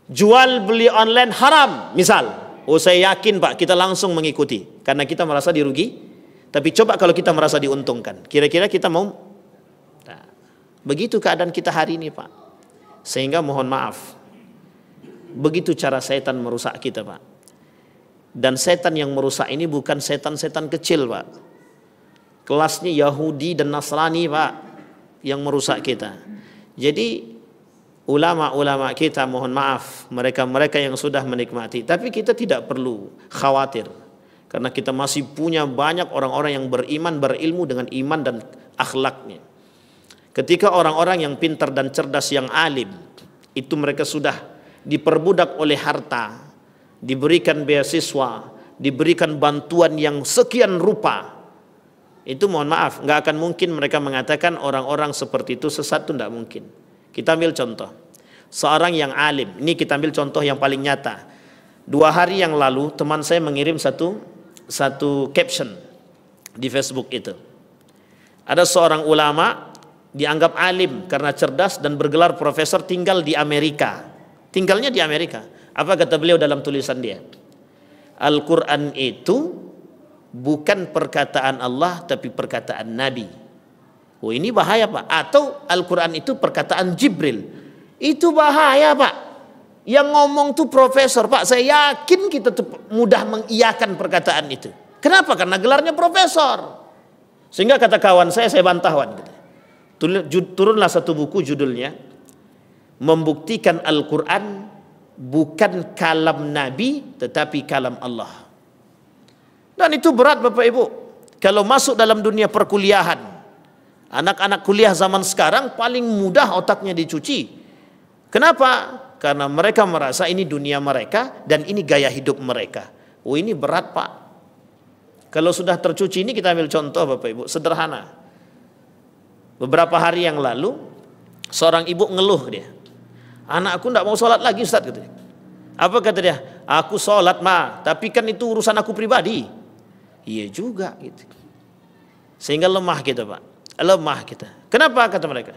Jual beli online haram misal. Oh, saya yakin Pak, kita langsung mengikuti karena kita merasa dirugi. Tapi coba kalau kita merasa diuntungkan, kira-kira kita mau? Nah, begitu keadaan kita hari ini, Pak. Sehingga mohon maaf, begitu cara setan merusak kita, Pak. Dan setan yang merusak ini bukan setan-setan kecil, Pak. Kelasnya Yahudi dan Nasrani, Pak, yang merusak kita. Jadi ulama-ulama kita, mohon maaf, mereka-mereka yang sudah menikmati, tapi kita tidak perlu khawatir karena kita masih punya banyak orang-orang yang beriman, berilmu dengan iman dan akhlaknya. Ketika orang-orang yang pintar dan cerdas, yang alim, itu mereka sudah diperbudak oleh harta, diberikan beasiswa, diberikan bantuan yang sekian rupa, itu mohon maaf, nggak akan mungkin mereka mengatakan orang-orang seperti itu sesat, itu nggak mungkin. Kita ambil contoh, seorang yang alim, ini kita ambil contoh yang paling nyata. 2 hari yang lalu teman saya mengirim satu caption di Facebook itu. Ada seorang ulama dianggap alim karena cerdas dan bergelar profesor, tinggal di Amerika. Tinggalnya di Amerika. Apa kata beliau dalam tulisan dia? Al-Quran itu bukan perkataan Allah tapi perkataan Nabi. Oh, ini bahaya, Pak. Atau Al-Quran itu perkataan Jibril. Itu bahaya, Pak. Yang ngomong tuh profesor, Pak. Saya yakin kita mudah mengiyakan perkataan itu. Kenapa? Karena gelarnya profesor. Sehingga kata kawan saya bantahwan. Turunlah satu buku judulnya Membuktikan Al-Quran bukan kalam Nabi tetapi kalam Allah. Dan itu berat, Bapak Ibu. Kalau masuk dalam dunia perkuliahan, Anak-anak kuliah zaman sekarang paling mudah otaknya dicuci. Kenapa? Karena mereka merasa ini dunia mereka dan ini gaya hidup mereka. Oh, ini berat, Pak. Kalau sudah tercuci, ini kita ambil contoh Bapak Ibu, sederhana. Beberapa hari yang lalu, seorang ibu ngeluh dia. Anakku tidak mau sholat lagi, Ustaz, katanya. Apa kata dia? Aku sholat, Ma, tapi kan itu urusan aku pribadi. Iya juga gitu. Sehingga lemah kita, Pak. Lemah kita. Kenapa kata mereka?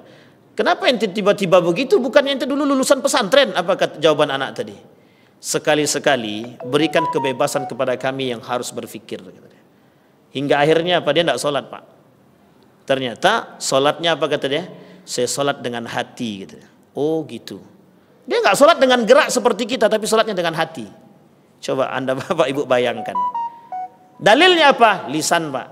Kenapa ente tiba-tiba begitu? Bukannya ente dulu lulusan pesantren? Apa kata jawaban anak tadi? Sekali-sekali berikan kebebasan kepada kami yang harus berpikir. Hingga akhirnya apa? Dia tidak sholat, Pak. Ternyata sholatnya apa kata dia? Saya sholat dengan hati gitu. Oh gitu. Dia nggak sholat dengan gerak seperti kita, tapi sholatnya dengan hati. Coba Anda Bapak Ibu bayangkan. Dalilnya apa? Lisan, Pak.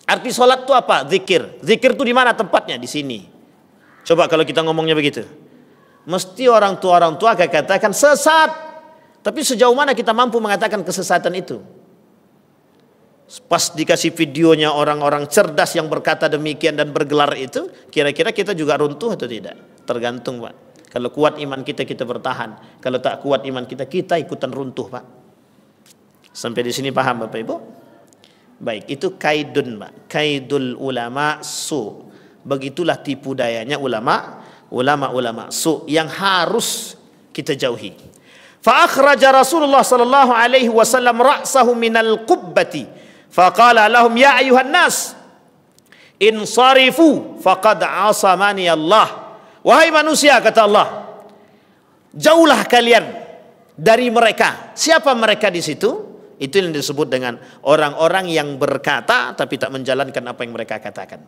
Arti sholat itu apa? Zikir. Zikir itu di mana tempatnya? Di sini. Coba kalau kita ngomongnya begitu. Mesti orang tua akan katakan sesat. Tapi sejauh mana kita mampu mengatakan kesesatan itu? Pas dikasih videonya orang-orang cerdas yang berkata demikian dan bergelar itu, kira-kira kita juga runtuh atau tidak? Tergantung, Pak. Kalau kuat iman kita, kita bertahan. Kalau tak kuat iman kita, kita ikutan runtuh, Pak. Sampai di sini paham Bapak Ibu? Baik, itu kaidun, Pak. Kaidul ulama su. Begitulah tipu dayanya ulama su yang harus kita jauhi. Fa akhraja Rasulullah sallallahu alaihi wasallam ra'sahu minal qubbati faqala lahum ya ayuhan nas insarifu faqad asamani Allah. Wahai manusia, kata Allah, jauhlah kalian dari mereka. Siapa mereka di situ? Itu yang disebut dengan orang-orang yang berkata tapi tak menjalankan apa yang mereka katakan.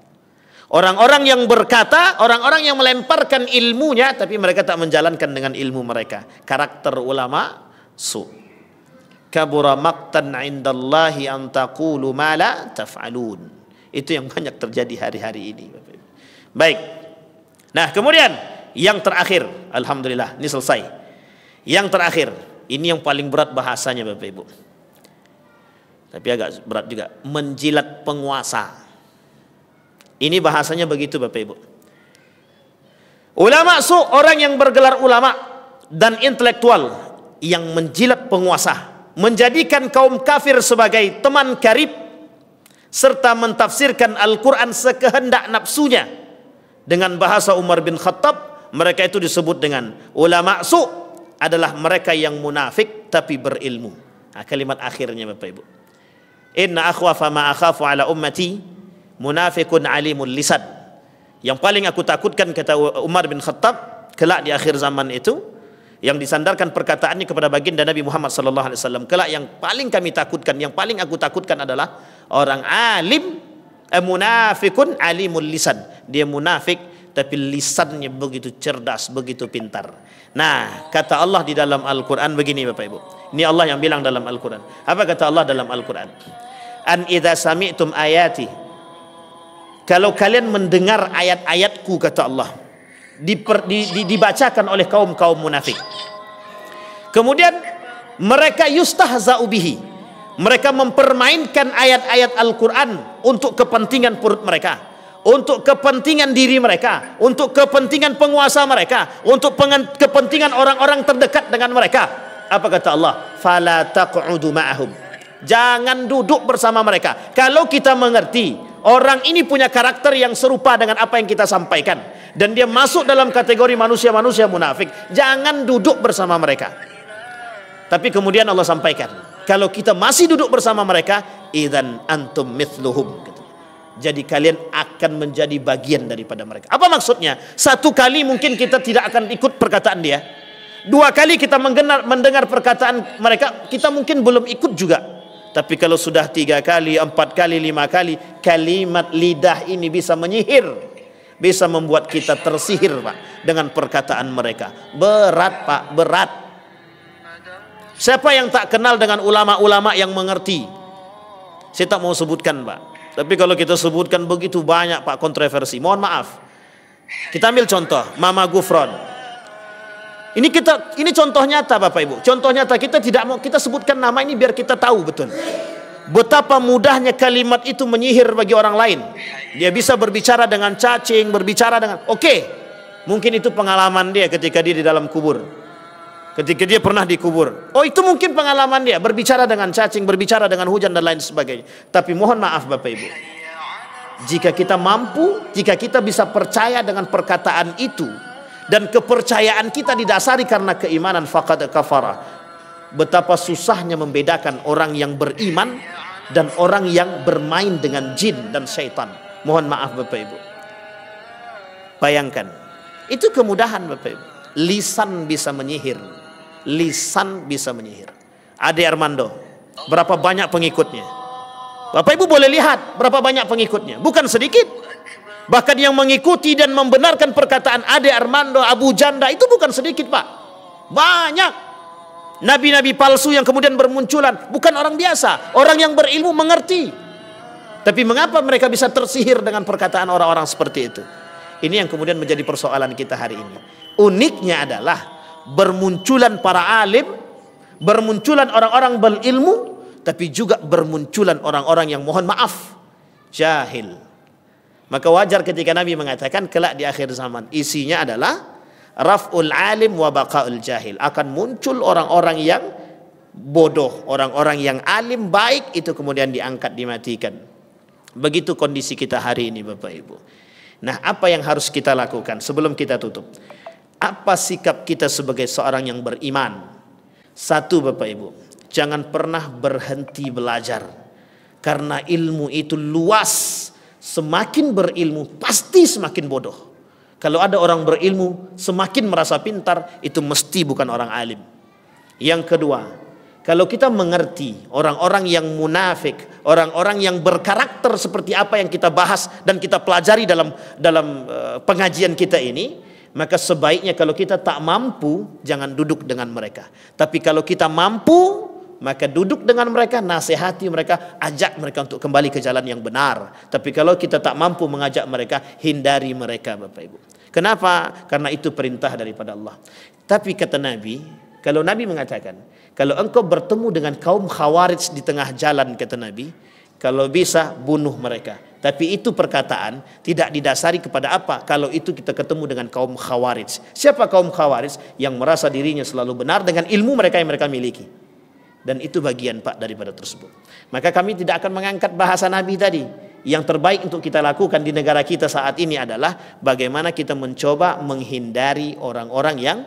Orang-orang yang berkata, orang-orang yang melemparkan ilmunya tapi mereka tak menjalankan dengan ilmu mereka. Karakter ulama su. Kabura maqtan 'indallahi an taqulu ma la taf'alun. Itu yang banyak terjadi hari-hari ini. Baik. Nah, kemudian yang terakhir, alhamdulillah, ini selesai. Yang terakhir, ini yang paling berat bahasanya Bapak Ibu. Tapi agak berat juga, menjilat penguasa. Ini bahasanya begitu Bapak Ibu. Ulama su, orang yang bergelar ulama dan intelektual yang menjilat penguasa, menjadikan kaum kafir sebagai teman karib serta mentafsirkan Al-Quran sekehendak nafsunya. Dengan bahasa Umar bin Khattab, mereka itu disebut dengan ulama su, adalah mereka yang munafik tapi berilmu. Nah, kalimat akhirnya Bapak Ibu. Inna akhwafa ma akhafu ala ummati munafikun alimul lisan. Yang paling aku takutkan, kata Umar bin Khattab, kelak di akhir zaman itu, yang disandarkan perkataannya kepada baginda Nabi Muhammad sallallahu alaihi wasallam, kelak yang paling kami takutkan, yang paling aku takutkan adalah orang alim, munafikun alimul lisan. Dia munafik tapi lisannya begitu cerdas, begitu pintar. Nah, kata Allah di dalam Al-Quran begini Bapak Ibu. Ini Allah yang bilang dalam Al-Quran. Apa kata Allah dalam Al-Quran? An idza sami'tum ayati. Kalau kalian mendengar ayat-ayatku, kata Allah, dibacakan oleh kaum-kaum munafik. Kemudian mereka yustahza'u bihi. Mereka mempermainkan ayat-ayat Al-Quran untuk kepentingan perut mereka, untuk kepentingan diri mereka, untuk kepentingan penguasa mereka, untuk kepentingan orang-orang terdekat dengan mereka. Apa kata Allah? Fala taq'udu ma'ahum. Jangan duduk bersama mereka. Kalau kita mengerti orang ini punya karakter yang serupa dengan apa yang kita sampaikan dan dia masuk dalam kategori manusia-manusia munafik, jangan duduk bersama mereka. Tapi kemudian Allah sampaikan, kalau kita masih duduk bersama mereka, idzan antum mithluhum. Jadi kalian akan menjadi bagian daripada mereka. Apa maksudnya? Satu kali mungkin kita tidak akan ikut perkataan dia. Dua kali kita mendengar perkataan mereka, kita mungkin belum ikut juga. Tapi kalau sudah 3 kali, 4 kali, 5 kali, kalimat lidah ini bisa menyihir, bisa membuat kita tersihir, Pak, dengan perkataan mereka. Berat, Pak, berat. Siapa yang tak kenal dengan ulama-ulama yang mengerti? Saya tak mau sebutkan, Pak. Tapi kalau kita sebutkan begitu banyak, Pak, kontroversi. Mohon maaf. Kita ambil contoh Mama Gufron. Ini contoh nyata Bapak Ibu. Contoh nyata, kita tidak mau kita sebutkan nama ini biar kita tahu betul. Betapa mudahnya kalimat itu menyihir bagi orang lain. Dia bisa berbicara dengan cacing, berbicara dengan mungkin itu pengalaman dia ketika dia di dalam kubur, ketika dia pernah dikubur. Itu mungkin pengalaman dia, berbicara dengan cacing, berbicara dengan hujan dan lain sebagainya. Tapi mohon maaf Bapak Ibu, jika kita mampu, jika kita bisa percaya dengan perkataan itu, dan kepercayaan kita didasari karena keimanan, faqad kafara. Betapa susahnya membedakan orang yang beriman dan orang yang bermain dengan jin dan syaitan. Mohon maaf Bapak Ibu. Bayangkan, itu kemudahan Bapak Ibu. Lisan bisa menyihir. Lisan bisa menyihir. Ade Armando, berapa banyak pengikutnya? Bapak Ibu boleh lihat berapa banyak pengikutnya. Bukan sedikit. Bahkan yang mengikuti dan membenarkan perkataan Ade Armando, Abu Janda itu bukan sedikit Pak. Banyak. Nabi-nabi palsu yang kemudian bermunculan bukan orang biasa, orang yang berilmu mengerti. Tapi mengapa mereka bisa tersihir dengan perkataan orang-orang seperti itu? Ini yang kemudian menjadi persoalan kita hari ini. Uniknya adalah bermunculan para alim, bermunculan orang-orang berilmu, tapi juga bermunculan orang-orang yang mohon maaf jahil. Maka wajar ketika Nabi mengatakan kelak di akhir zaman isinya adalah raf'ul alim wa baqa'ul jahil. Akan muncul orang-orang yang bodoh, orang-orang yang alim baik itu kemudian diangkat, dimatikan. Begitu kondisi kita hari ini Bapak Ibu. Nah, apa yang harus kita lakukan sebelum kita tutup? Apa sikap kita sebagai seorang yang beriman? Satu Bapak Ibu, jangan pernah berhenti belajar. Karena ilmu itu luas. Semakin berilmu pasti semakin bodoh. Kalau ada orang berilmu semakin merasa pintar, itu mesti bukan orang alim. Yang kedua, kalau kita mengerti orang-orang yang munafik, orang-orang yang berkarakter seperti apa yang kita bahas dan kita pelajari dalam pengajian kita ini, maka sebaiknya kalau kita tak mampu jangan duduk dengan mereka. Tapi kalau kita mampu, maka duduk dengan mereka, nasihati mereka, ajak mereka untuk kembali ke jalan yang benar. Tapi kalau kita tak mampu mengajak mereka, hindari mereka Bapak Ibu. Kenapa? Karena itu perintah daripada Allah. Tapi kata Nabi, kalau Nabi mengatakan, kalau engkau bertemu dengan kaum khawarij di tengah jalan, kata Nabi, kalau bisa bunuh mereka. Tapi itu perkataan tidak didasari kepada apa? Kalau itu kita ketemu dengan kaum khawarij. Siapa kaum khawarij? Yang merasa dirinya selalu benar dengan ilmu mereka yang mereka miliki. Dan itu bagian Pak daripada tersebut. Maka kami tidak akan mengangkat bahasa Nabi tadi. Yang terbaik untuk kita lakukan di negara kita saat ini adalah bagaimana kita mencoba menghindari orang-orang yang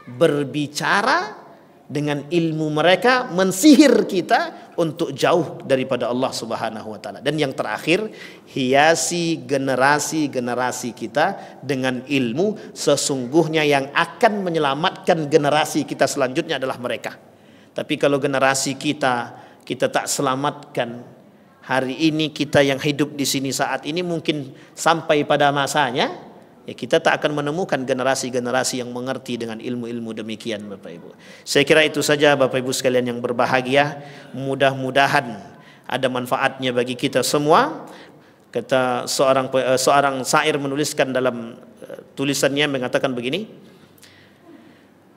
berbicara dengan ilmu mereka, mensihir kita untuk jauh daripada Allah Subhanahu wa taala. Dan yang terakhir, hiasi generasi-generasi kita dengan ilmu. Sesungguhnya yang akan menyelamatkan generasi kita selanjutnya adalah mereka. Tapi kalau generasi kita tak selamatkan, hari ini kita yang hidup di sini saat ini mungkin sampai pada masanya, ya kita tak akan menemukan generasi-generasi yang mengerti dengan ilmu-ilmu demikian Bapak Ibu. Saya kira itu saja Bapak Ibu sekalian yang berbahagia. Mudah-mudahan ada manfaatnya bagi kita semua. Kata seorang syair menuliskan dalam tulisannya mengatakan begini,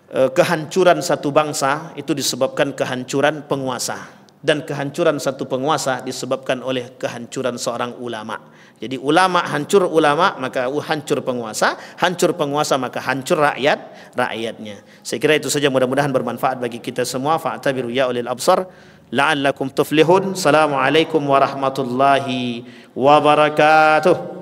kehancuran satu bangsa itu disebabkan kehancuran penguasa, dan kehancuran satu penguasa disebabkan oleh kehancuran seorang ulama. Jadi ulama hancur ulama, maka hancur penguasa maka hancur rakyatnya. Saya kira itu saja, mudah-mudahan bermanfaat bagi kita semua. Fa'tabiru ya ulil absar la'allakum tuflihun. Assalamualaikum warahmatullahi wabarakatuh.